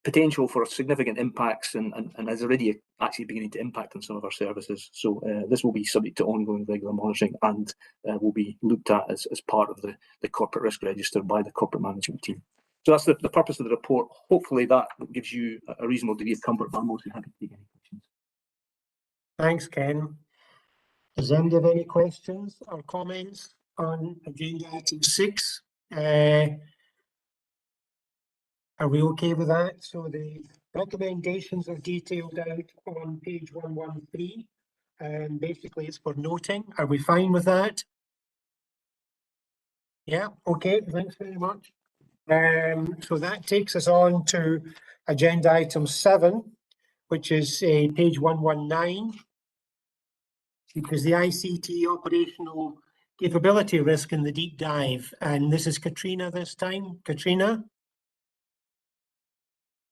S6: potential for significant impacts and is already actually beginning to impact on some of our services. So this will be subject to ongoing regular monitoring and will be looked at as part of the corporate risk register by the corporate management team. So that's the purpose of the report. Hopefully that gives you a reasonable degree of comfort, but I'm also happy to take any questions.
S1: Thanks, Ken. Does anybody have any questions or comments on agenda item 6? Are we okay with that? So the recommendations are detailed out on page 113, and basically it's for noting. Are we fine with that? Yeah, okay, thanks very much. So that takes us on to agenda item 7, which is page 119, because the ICT operational capability risk in the deep dive. And this is Katrina this time. Katrina?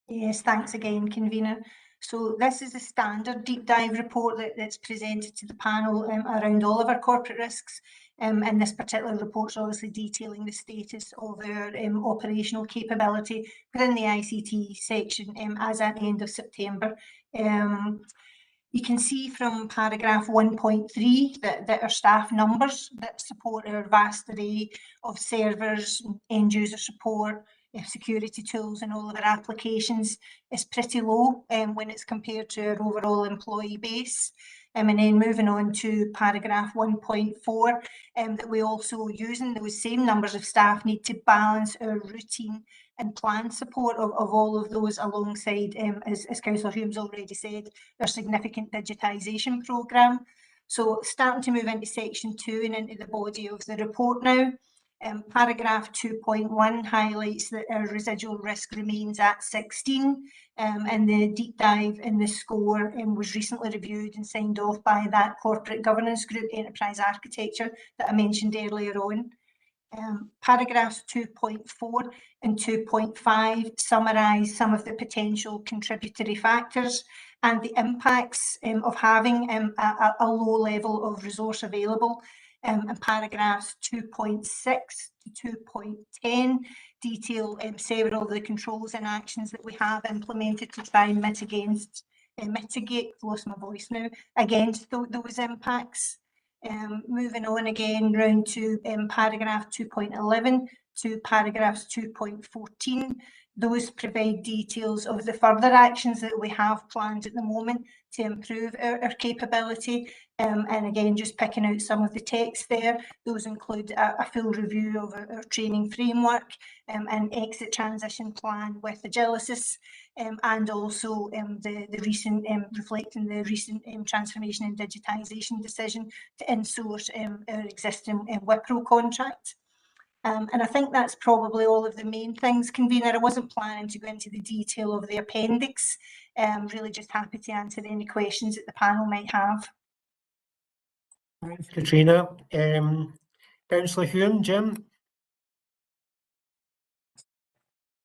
S7: Yes, thanks again, convener. So this is a standard deep dive report that's presented to the panel around all of our corporate risks. And this particular report is obviously detailing the status of our operational capability within the ICT section as at the end of September. You can see from paragraph 1.3 that our staff numbers that support our vast array of servers, end user support, security tools and all of our applications is pretty low when it's compared to our overall employee base. And then moving on to paragraph 1.4, that we also using those same numbers of staff need to balance our routine and planned support of all of those alongside, as Councillor Hume's already said, our significant digitisation programme. So starting to move into section 2 and into the body of the report now. Paragraph 2.1 highlights that our residual risk remains at 16, and the deep dive in the score was recently reviewed and signed off by that corporate governance group, Enterprise Architecture, that I mentioned earlier on. Paragraphs 2.4 and 2.5 summarise some of the potential contributory factors and the impacts of having a low level of resource available. And paragraphs 2.6 to 2.10 detail several of the controls and actions that we have implemented to try and mitigate, lost my voice now, against those impacts. Moving on again round to paragraph 2.11 to paragraphs 2.14. Those provide details of the further actions that we have planned at the moment to improve our capability. And again, just picking out some of the text there, those include a full review of our training framework, an exit transition plan with Agilicis, and also the recent, reflecting the recent transformation and digitisation decision to insource our existing Wipro contract. And I think that's probably all of the main things, convener. I wasn't planning to go into the detail of the appendix. Really just happy to answer any questions that the panel might have.
S1: Thanks, Katrina. Councillor Hume, Jim?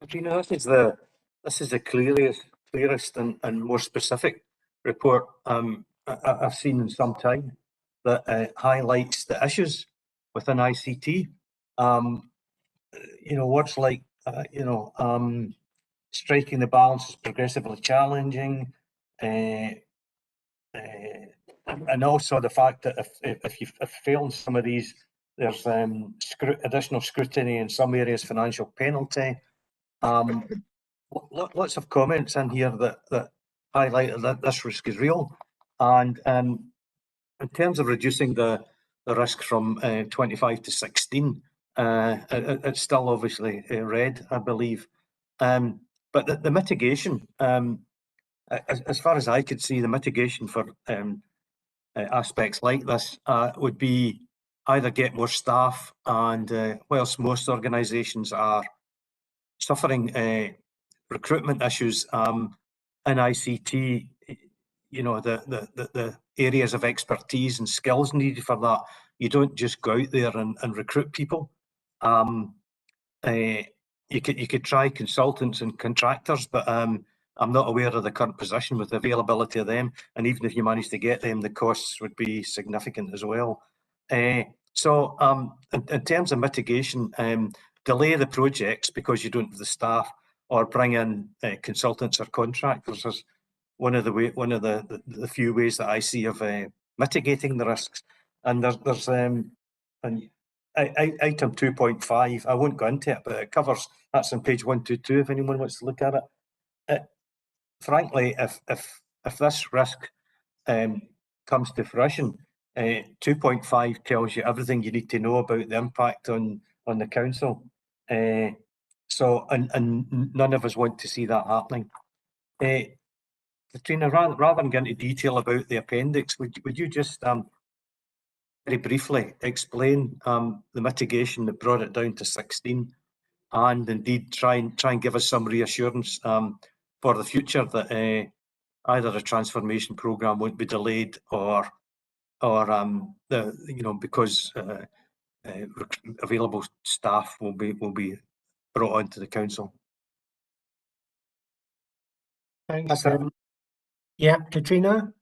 S5: Katrina, this is the clearest and more specific report I've seen in some time that highlights the issues within ICT. Words like striking the balance is progressively challenging, and also the fact that if you fail in some of these, there's additional scrutiny in some areas, financial penalty. Lots of comments in here that highlight that this risk is real. And in terms of reducing the risk from 25 to 16, it's still obviously red, I believe. But the mitigation, as far as I could see, the mitigation for aspects like this would be either get more staff, and whilst most organisations are suffering recruitment issues in ICT, you know, the areas of expertise and skills needed for that, you don't just go out there and recruit people. You could try consultants and contractors, but I'm not aware of the current position with the availability of them. And even if you manage to get them, the costs would be significant as well. So in terms of mitigation, delay the projects because you don't have the staff, or bring in consultants or contractors is one of the few ways that I see of mitigating the risks. And there's item 2.5. I won't go into it, but it covers, that's on page 122 if anyone wants to look at it. Frankly, if this risk comes to fruition, 2.5 tells you everything you need to know about the impact on the council. So none of us want to see that happening. Katrina, rather than getting into detail about the appendix, would you just very briefly explain the mitigation that brought it down to 16, and indeed try and give us some reassurance for the future that either the transformation programme won't be delayed or because available staff will be brought onto the council.
S1: Thanks. Yeah, Katrina?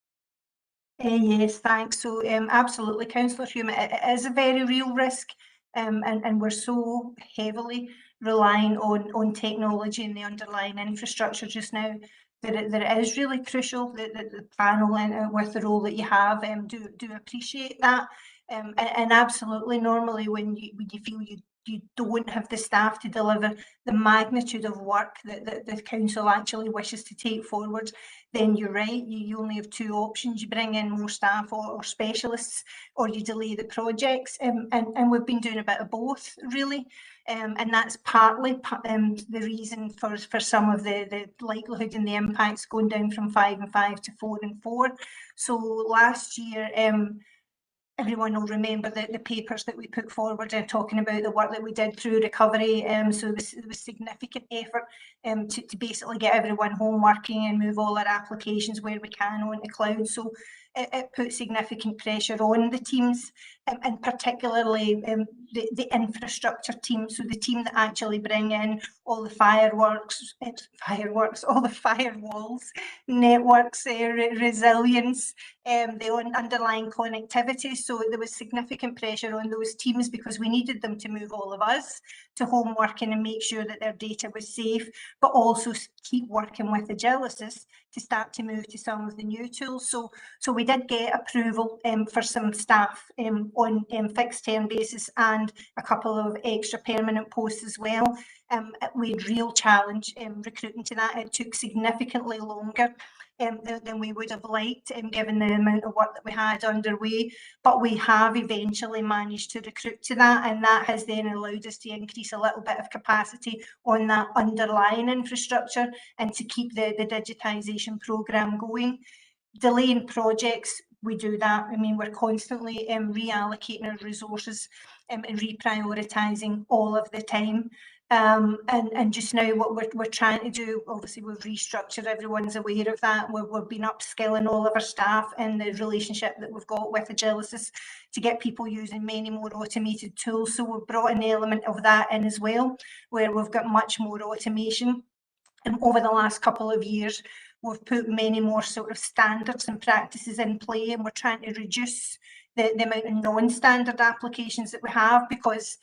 S7: Yes, thanks. So absolutely, Councillor Hume, it is a very real risk, and we're so heavily relying on technology and the underlying infrastructure just now that it is really crucial that the panel, and with the role that you have, do appreciate that. And absolutely, normally when you feel you don't have the staff to deliver the magnitude of work that the council actually wishes to take forward, then you're right, you only have two options. You bring in more staff or specialists, or you delay the projects, and we've been doing a bit of both, really. And that's partly the reason for some of the likelihood and the impacts going down from 5 and 5 to 4 and 4. So last year, everyone will remember the papers that we put forward talking about the work that we did through recovery. So there was significant effort to basically get everyone home working and move all our applications where we can onto cloud. So it put significant pressure on the teams, and particularly the infrastructure team. So the team that actually bring in all the fireworks, all the firewalls, networks, resilience, the underlying connectivity. So there was significant pressure on those teams because we needed them to move all of us to home working and make sure that their data was safe, but also keep working with Agilicis to start to move to some of the new tools. So we did get approval for some staff on fixed term basis and a couple of extra permanent posts as well. We had real challenge recruiting to that. It took significantly longer than we would have liked, given the amount of work that we had underway, but we have eventually managed to recruit to that, and that has then allowed us to increase a little bit of capacity on that underlying infrastructure and to keep the digitisation programme going. Delaying projects, we do that. I mean, we're constantly reallocating our resources and reprioritising all of the time. And just now what we're trying to do, obviously we've restructured, everyone's aware of that. We've been upskilling all of our staff and the relationship that we've got with Agilicis to get people using many more automated tools. So we've brought an element of that in as well, where we've got much more automation. And over the last couple of years, we've put many more sort of standards and practices in play, and we're trying to reduce the amount of non-standard applications that we have, because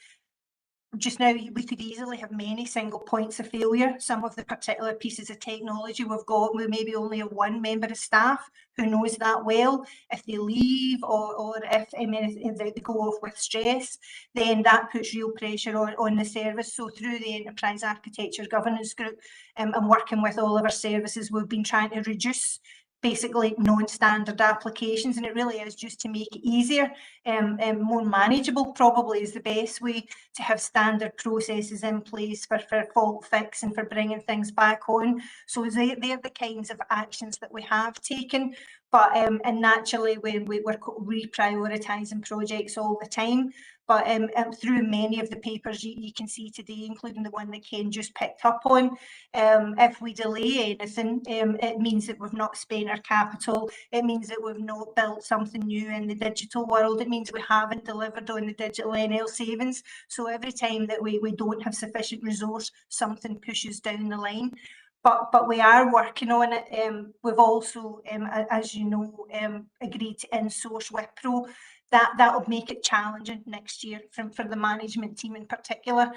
S7: just now we could easily have many single points of failure. Some of the particular pieces of technology we've got, we maybe only have one member of staff who knows that well. If they leave or if they go off with stress, then that puts real pressure on the service. So through the Enterprise Architecture Governance Group and working with all of our services, we've been trying to reduce basically non-standard applications, and it really is just to make it easier and more manageable. Probably is the best way to have standard processes in place for fault fix and for bringing things back on. So they're the kinds of actions that we have taken. But and naturally we're reprioritising projects all the time. But through many of the papers you can see today, including the one that Ken just picked up on, if we delay anything, it means that we've not spent our capital. It means that we've not built something new in the digital world. It means we haven't delivered on the digital NL savings. So every time that we don't have sufficient resource, something pushes down the line. But we are working on it. We've also, as you know, agreed to in-source Wipro. That'll make it challenging next year for the management team in particular,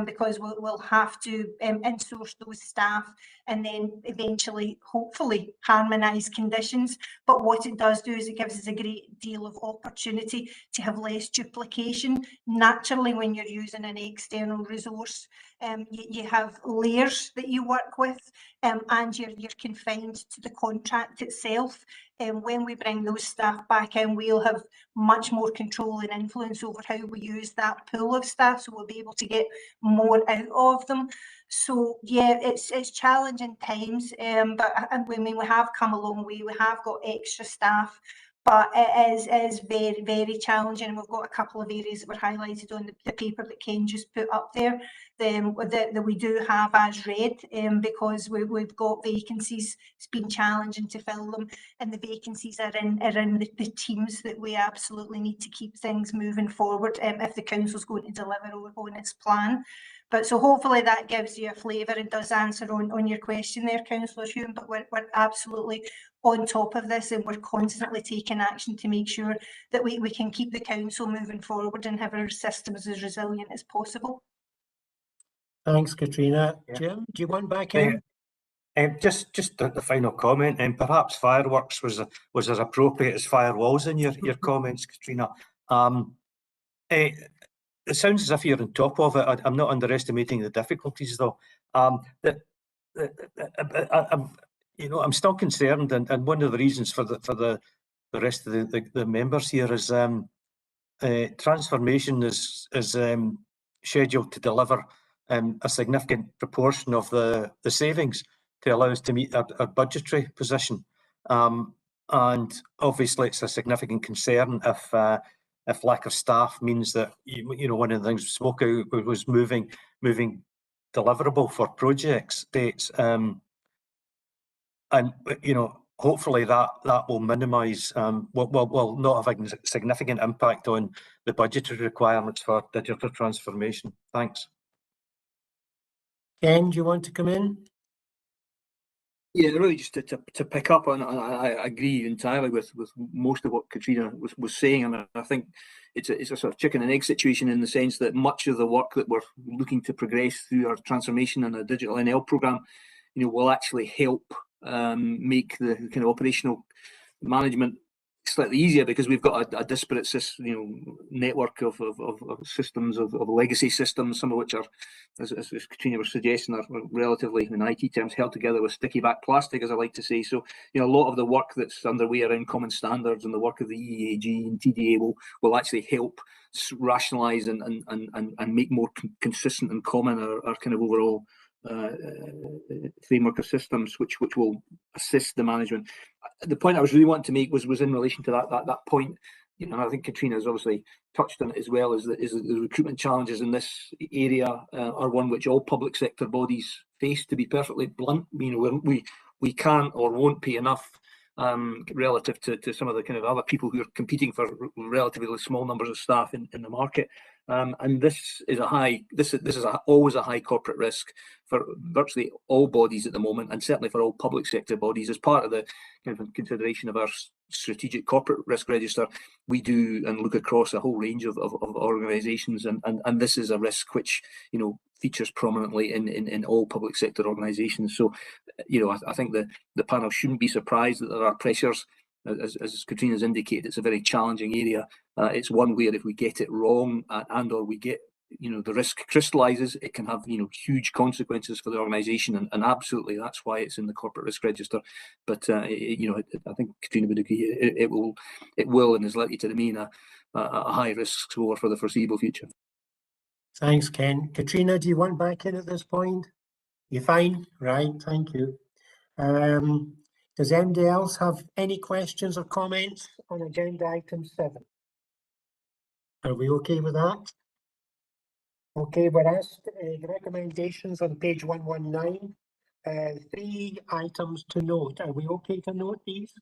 S7: because we'll have to in-source those staff and then eventually, hopefully, harmonise conditions. But what it does do is it gives us a great deal of opportunity to have less duplication. Naturally, when you're using an external resource, you have layers that you work with, and you're confined to the contract itself. When we bring those staff back in, we'll have much more control and influence over how we use that pool of staff, so we'll be able to get more out of them. So yeah, it's challenging times, but I mean, we have come a long way. We have got extra staff, but it is very, very challenging. We've got a couple of areas that were highlighted on the paper that Ken just put up there that we do have as red, because we've got vacancies. It's been challenging to fill them, and the vacancies are in the teams that we absolutely need to keep things moving forward if the council's going to deliver on its plan. But so hopefully that gives you a flavour and does answer on your question there, Councillor Hume. But we're absolutely on top of this, and we're constantly taking action to make sure that we can keep the council moving forward and have our systems as resilient as possible.
S1: Thanks, Katrina.
S5: Yeah.
S1: Jim, do you want back in?
S5: Just the final comment, and perhaps fireworks was as appropriate as firewalls in your comments, Katrina. It sounds as if you're on top of it. I'm not underestimating the difficulties, though. I'm I'm still concerned, and one of the reasons for the rest of the members here is transformation is scheduled to deliver a significant proportion of the savings to allow us to meet our budgetary position, and obviously it's a significant concern if lack of staff means that one of the things we spoke out was moving deliverable for projects dates, and hopefully that will minimise, will not have a significant impact on the budgetary requirements for digital transformation. Thanks.
S1: Ken, do you want to come in?
S6: Yeah, really just to pick up on, I agree entirely with most of what Katrina was saying, and I think it's a sort of chicken and egg situation in the sense that much of the work that we're looking to progress through our transformation and the digital NL programme, will actually help make the kind of operational management slightly easier, because we've got a disparate network of systems, of legacy systems, some of which are, as Katrina was suggesting, are relatively, in IT terms, held together with sticky back plastic, as I like to say. So a lot of the work that's underway around common standards and the work of the EAG and TDA will actually help rationalise and make more consistent and common our kind of overall framework of systems, which will assist the management. The point I was really wanting to make was in relation to that point. And I think Katrina has obviously touched on it as well. Is the recruitment challenges in this area are one which all public sector bodies face. To be perfectly blunt, we can't or won't pay enough relative to some of the kind of other people who are competing for relatively small numbers of staff in the market. And this is always a high corporate risk for virtually all bodies at the moment, and certainly for all public sector bodies. As part of the kind of consideration of our strategic corporate risk register, we do and look across a whole range of organisations, and this is a risk which features prominently in all public sector organisations. So I think the panel shouldn't be surprised that there are pressures. As Katrina's indicated, it's a very challenging area. It's one where if we get it wrong and or we get the risk crystallises, it can have huge consequences for the organisation, and absolutely that's why it's in the corporate risk register. But I think Katrina would agree it will and is likely to remain a high risk score for the foreseeable future.
S1: Thanks, Ken. Katrina, do you want back in at this point? You fine? Right, thank you. Does anybody else have any questions or comments on agenda item 7? Are we okay with that? Okay, we're asked the recommendations on page 119. 3 items to note. Are we okay to note these?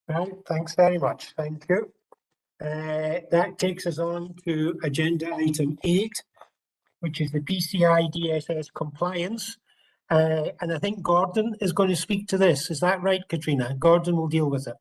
S1: Right, thanks very much. Thank you. That takes us on to agenda item 8, which is the Pci Dss Compliance. And I think Gordon is going to speak to this. Is that right, Katrina? Gordon will deal with it.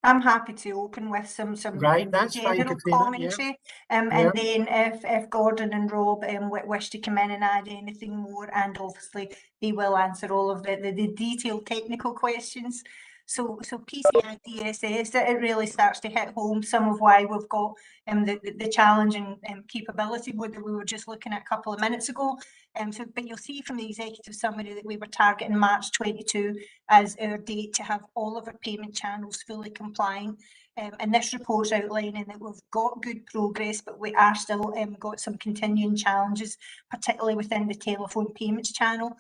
S7: I'm happy to open with some
S1: Right, that's fine,
S7: general
S1: Katrina,
S7: commentary, and then if Gordon and Rob wish to come in and add anything more, and obviously they will answer all of the detailed technical questions. So Pci Dss, it really starts to hit home some of why we've got the challenging capability that we were just looking at a couple of minutes ago. But you'll see from the executive summary that we were targeting March 22 as our date to have all of our payment channels fully compliant. And this report's outlining that we've got good progress, but we are still got some continuing challenges, particularly within the telephone payments channel.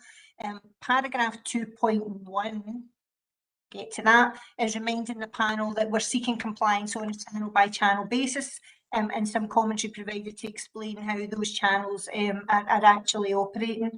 S7: Paragraph 2.1, get to that, is reminding the panel that we're seeking compliance on a channel by channel basis, and some commentary provided to explain how those channels are actually operating.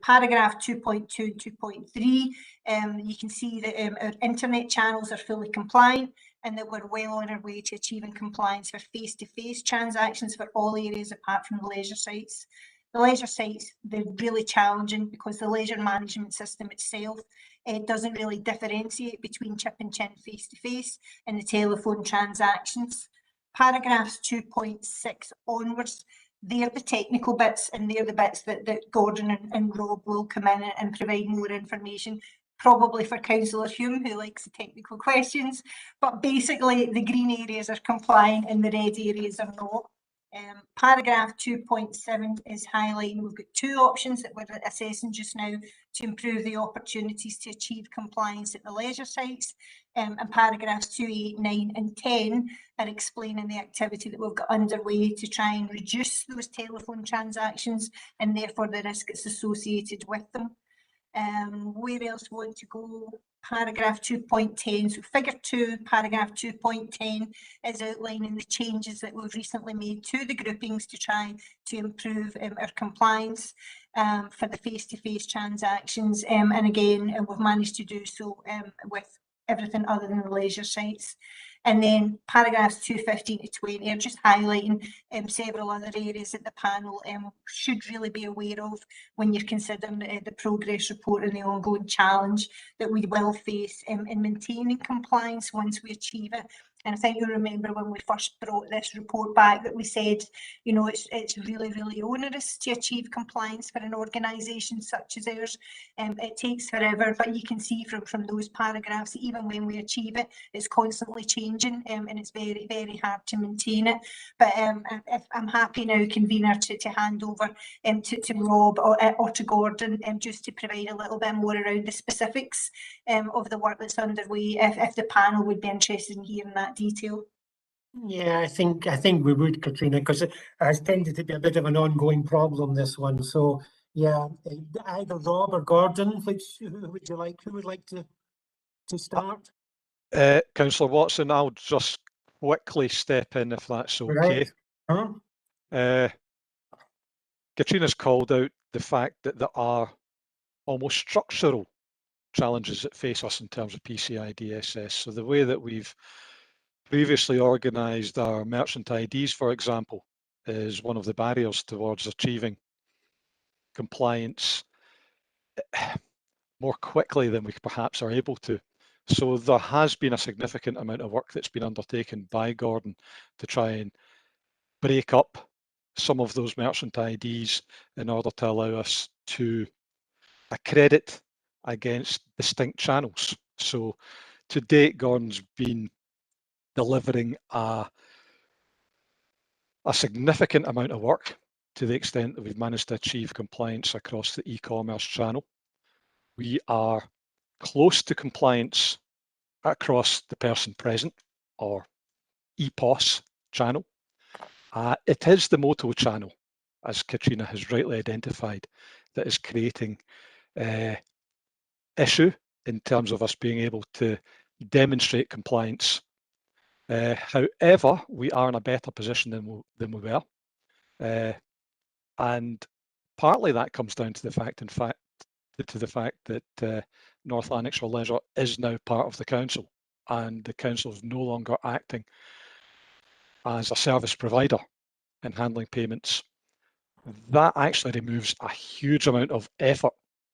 S7: Paragraph 2.2 and 2.3, you can see that our internet channels are fully compliant, and that we're well on our way to achieving compliance for face-to-face transactions for all areas apart from the leisure sites. The leisure sites, they're really challenging because the leisure management system itself, it doesn't really differentiate between chip and chin face-to-face and the telephone transactions. Paragraphs 2.6 onwards, they're the technical bits, and they're the bits that Gordon and Rob will come in and provide more information, probably for Councillor Hume, who likes the technical questions. But basically, the green areas are compliant and the red areas are not. Paragraph 2.7 is highlighting we've got 2 options that we're assessing just now to improve the opportunities to achieve compliance at the leisure sites, and paragraphs 2, 8, 9 and 10 are explaining the activity that we've got underway to try and reduce those telephone transactions and therefore the risk that's associated with them. Where else want to go? Paragraph 2.10, so figure 2, paragraph 2.10 is outlining the changes that we've recently made to the groupings to try to improve our compliance for the face-to-face transactions, and again we've managed to do so with everything other than the leisure sites. And then paragraphs 2.15 to 20 are just highlighting several other areas that the panel should really be aware of when you're considering the progress report and the ongoing challenge that we will face in maintaining compliance once we achieve it. And I think you'll remember when we first brought this report back that we said, you know, it's really, really onerous to achieve compliance for an organisation such as ours. It takes forever, but you can see from those paragraphs, even when we achieve it, it's constantly changing, and it's very, very hard to maintain it. But I'm happy now, convener, to hand over to Rob or to Gordon, just to provide a little bit more around the specifics of the work that's underway, if the panel would be interested in hearing that detail.
S1: Yeah, I think we would, Katrina, because it has tended to be a bit of an ongoing problem, this one. So yeah, either Rob or Gordon, who would like to start?
S8: Councillor Watson, I'll just quickly step in if that's okay.
S1: Right.
S8: Katrina's called out the fact that there are almost structural challenges that face us in terms of PCI DSS. So the way that we've previously organised our merchant IDs, for example, is one of the barriers towards achieving compliance more quickly than we perhaps are able to. So there has been a significant amount of work that's been undertaken by Gordon to try and break up some of those merchant IDs in order to allow us to accredit against distinct channels. So to date, Gordon's been delivering a a significant amount of work to the extent that we've managed to achieve compliance across the e-commerce channel. We are close to compliance across the person present, or EPOS channel. It is the Moto channel, as Katrina has rightly identified, that is creating issue in terms of us being able to demonstrate compliance. However, we are in a better position than we were. And partly that comes down to the fact, that North Lanarkshire Leisure is now part of the council, and the council is no longer acting as a service provider in handling payments. That actually removes a huge amount of effort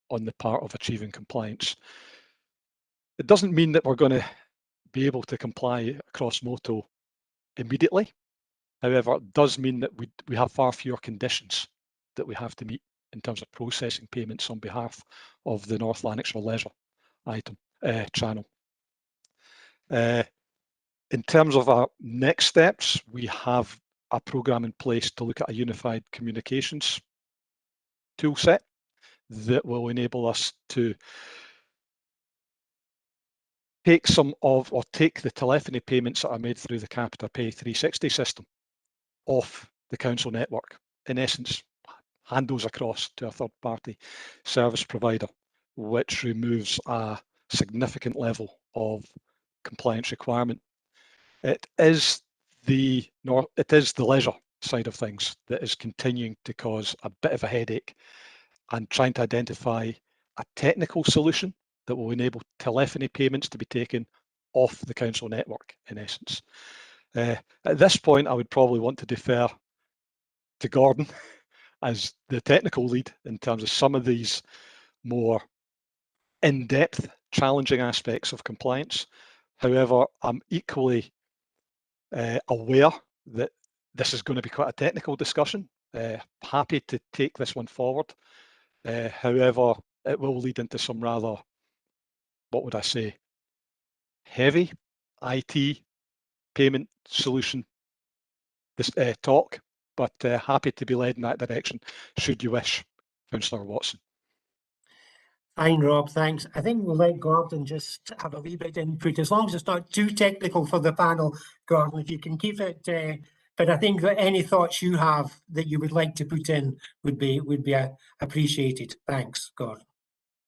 S8: on the part of achieving compliance. It doesn't mean that we're going to be able to comply across Moto immediately. However, it does mean that we have far fewer conditions that we have to meet in terms of processing payments on behalf of the North Lanarkshire Leisure channel. In terms of our next steps, we have a programme in place to look at a unified communications toolset that will enable us to take the telephony payments that are made through the Capita Pay 360 system off the council network. In essence, hand those across to a third-party service provider, which removes a significant level of compliance requirement. It is the leisure side of things that is continuing to cause a bit of a headache, and trying to identify a technical solution that will enable telephony payments to be taken off the council network, in essence. At this point, I would probably want to defer to Gordon as the technical lead in terms of some of these more in-depth, challenging aspects of compliance. However, I'm equally aware that this is going to be quite a technical discussion. Happy to take this one forward. However, it will lead into some rather, what would I say, heavy IT payment solution talk, but happy to be led in that direction should you wish, Councillor Watson.
S1: Fine, Rob, thanks. I think we'll let Gordon just have a wee bit input, as long as it's not too technical for the panel, Gordon, if you can keep it. But I think that any thoughts you have that you would like to put in would be appreciated. Thanks, Gordon.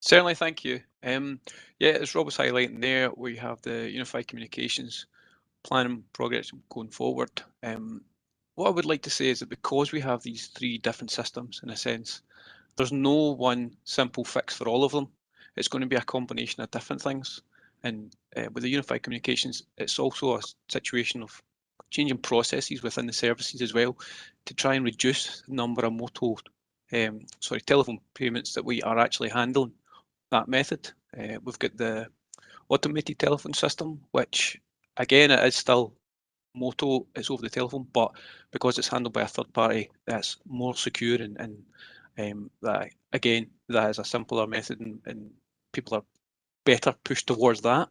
S9: Certainly, thank you. Yeah, as Rob was highlighting there, we have the Unified Communications plan and progress going forward. What I would like to say is that because we have these three different systems, in a sense, there's no one simple fix for all of them. It's going to be a combination of different things. And with the Unified Communications, it's also a situation of changing processes within the services as well to try and reduce the number of telephone payments that we are actually handling that method. We've got the automated telephone system, which again, it is still Moto, it's over the telephone, but because it's handled by a third party, that's more secure, and that again, that is a simpler method, and people are better pushed towards that.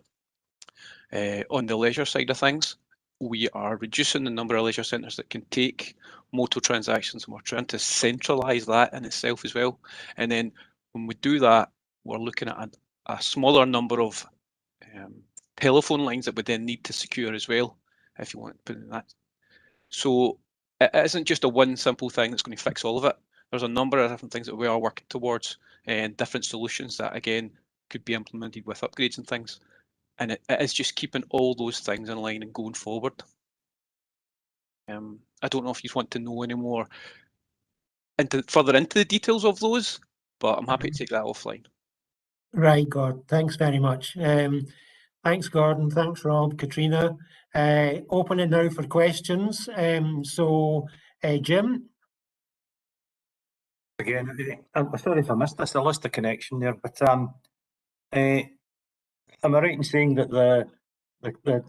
S9: On the leisure side of things, we are reducing the number of leisure centres that can take Moto transactions, and we're trying to centralise that in itself as well. And then when we do that, we're looking at a smaller number of telephone lines that we then need to secure as well, if you want to put in that. So it isn't just a one simple thing that's going to fix all of it. There's a number of different things that we are working towards, and different solutions that again could be implemented with upgrades and things. And it is just keeping all those things in line and going forward. I don't know if you want to know any more further into the details of those, but I'm happy to take that offline.
S1: Right, Gordon. Thanks very much. Thanks, Gordon. Thanks, Rob, Katrina. Open it now for questions. Jim?
S5: Again, I'm sorry if I missed this. I lost the connection there, but am I right in saying that the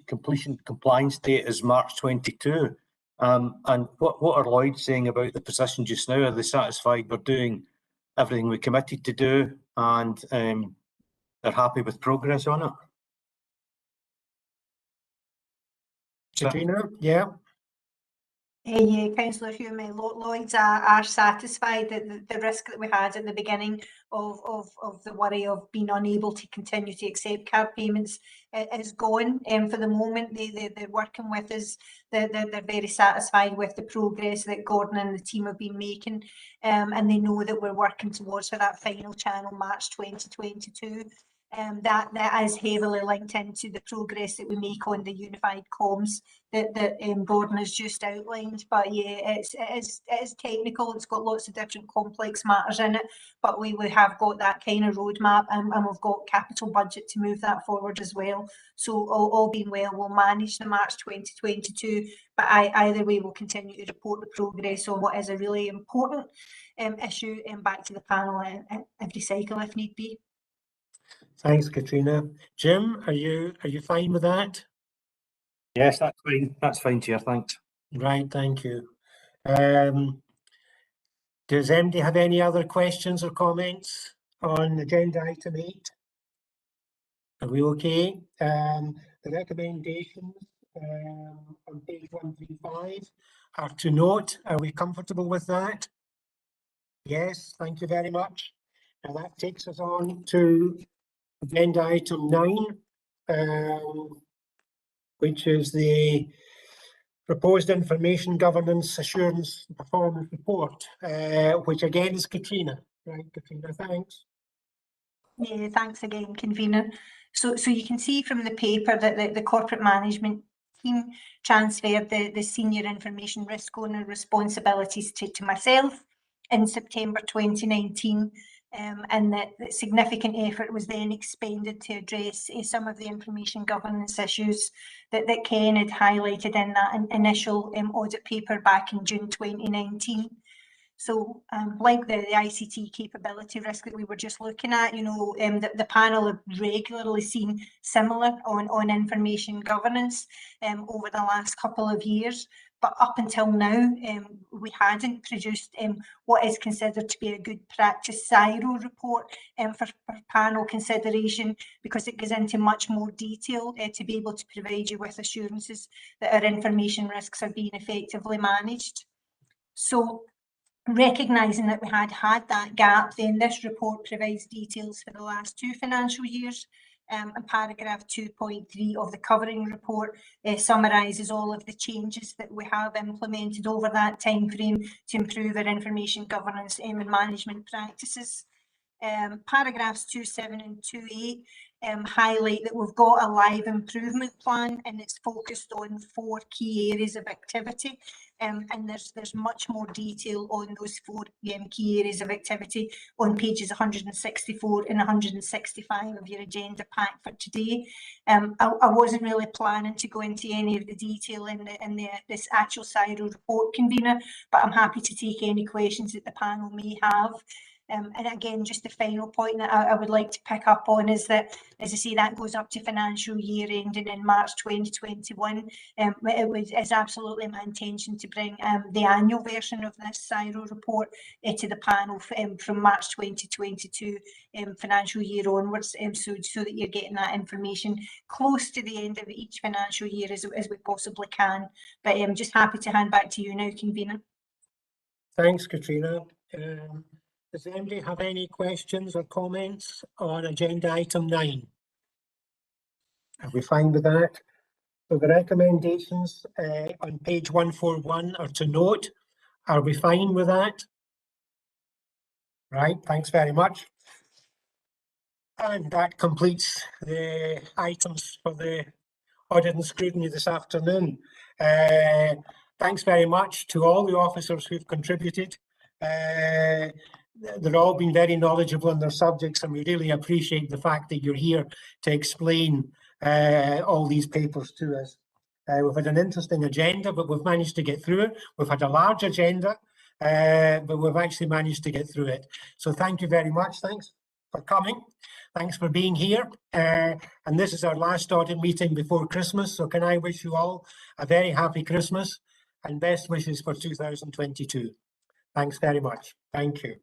S5: completion compliance date is March 22? And what are Lloyd saying about the position just now? Are they satisfied we're doing everything we committed to do, and they're happy with progress on it?
S1: Katrina? Yeah.
S7: Yeah, Councillor Hume, Lloyds are satisfied that the risk that we had at the beginning of the worry of being unable to continue to accept card payments is gone. For the moment, they're working with us. They're very satisfied with the progress that Gordon and the team have been making, and they know that we're working towards for that final channel March 2022. That is heavily linked into the progress that we make on the unified comms that Gordon has just outlined. But yeah, it is technical. It's got lots of different complex matters in it, but we have got that kind of roadmap, and we've got capital budget to move that forward as well. So all being well, we'll manage the March 2022, but either way we'll continue to report the progress on what is a really important issue and back to the panel every cycle if need be.
S1: Thanks, Katrina. Jim, are you fine with that?
S5: Yes, that's fine. That's fine, Chair. Thanks.
S1: Right, thank you. Does anybody have any other questions or comments on agenda item 8? Are we okay? The recommendations on page 135 are to note. Are we comfortable with that? Yes, thank you very much. And that takes us on to agenda item 9, which is the proposed information governance assurance performance report, which again is Katrina. Right, Katrina, thanks.
S7: Yeah, thanks again, convener. So you can see from the paper that the corporate management team transferred the senior information risk owner responsibilities to myself in September 2019. And that significant effort was then expended to address some of the information governance issues that Ken had highlighted in that initial audit paper back in June 2019. So like the ICT capability risk that we were just looking at, you know, the panel have regularly seen similar on information governance over the last couple of years. But up until now, we hadn't produced what is considered to be a good practice CSIRO report for panel consideration, because it goes into much more detail to be able to provide you with assurances that our information risks are being effectively managed. So recognising that we had that gap, then this report provides details for the last 2 financial years. And paragraph 2.3 of the covering report summarises all of the changes that we have implemented over that time frame to improve our information governance and management practices. Paragraphs 2.7 and 2.8 highlight that we've got a live improvement plan, and it's focused on 4 key areas of activity. And there's much more detail on those 4 key areas of activity on pages 164 and 165 of your agenda pack for today. I wasn't really planning to go into any of the detail in this actual CSIRO report, convener, but I'm happy to take any questions that the panel may have. And again, just the final point that I would like to pick up on is that, as I say, that goes up to financial year ending in March 2021. It's absolutely my intention to bring the annual version of this CSIRO report to the panel from March 2022 financial year onwards, so that you're getting that information close to the end of each financial year as we possibly can. But I'm just happy to hand back to you now, convener.
S1: Thanks, Katrina. Does anybody have any questions or comments on agenda item 9? Are we fine with that? So the recommendations on page 141 are to note. Are we fine with that? Right, thanks very much. And that completes the items for the audit and scrutiny this afternoon. Thanks very much to all the officers who've contributed. They've all been very knowledgeable on their subjects, and we really appreciate the fact that you're here to explain all these papers to us. We've had an interesting agenda, but we've managed to get through it. We've had a large agenda, but we've actually managed to get through it. So thank you very much. Thanks for coming. Thanks for being here. And this is our last audit meeting before Christmas. So can I wish you all a very happy Christmas and best wishes for 2022. Thanks very much. Thank you.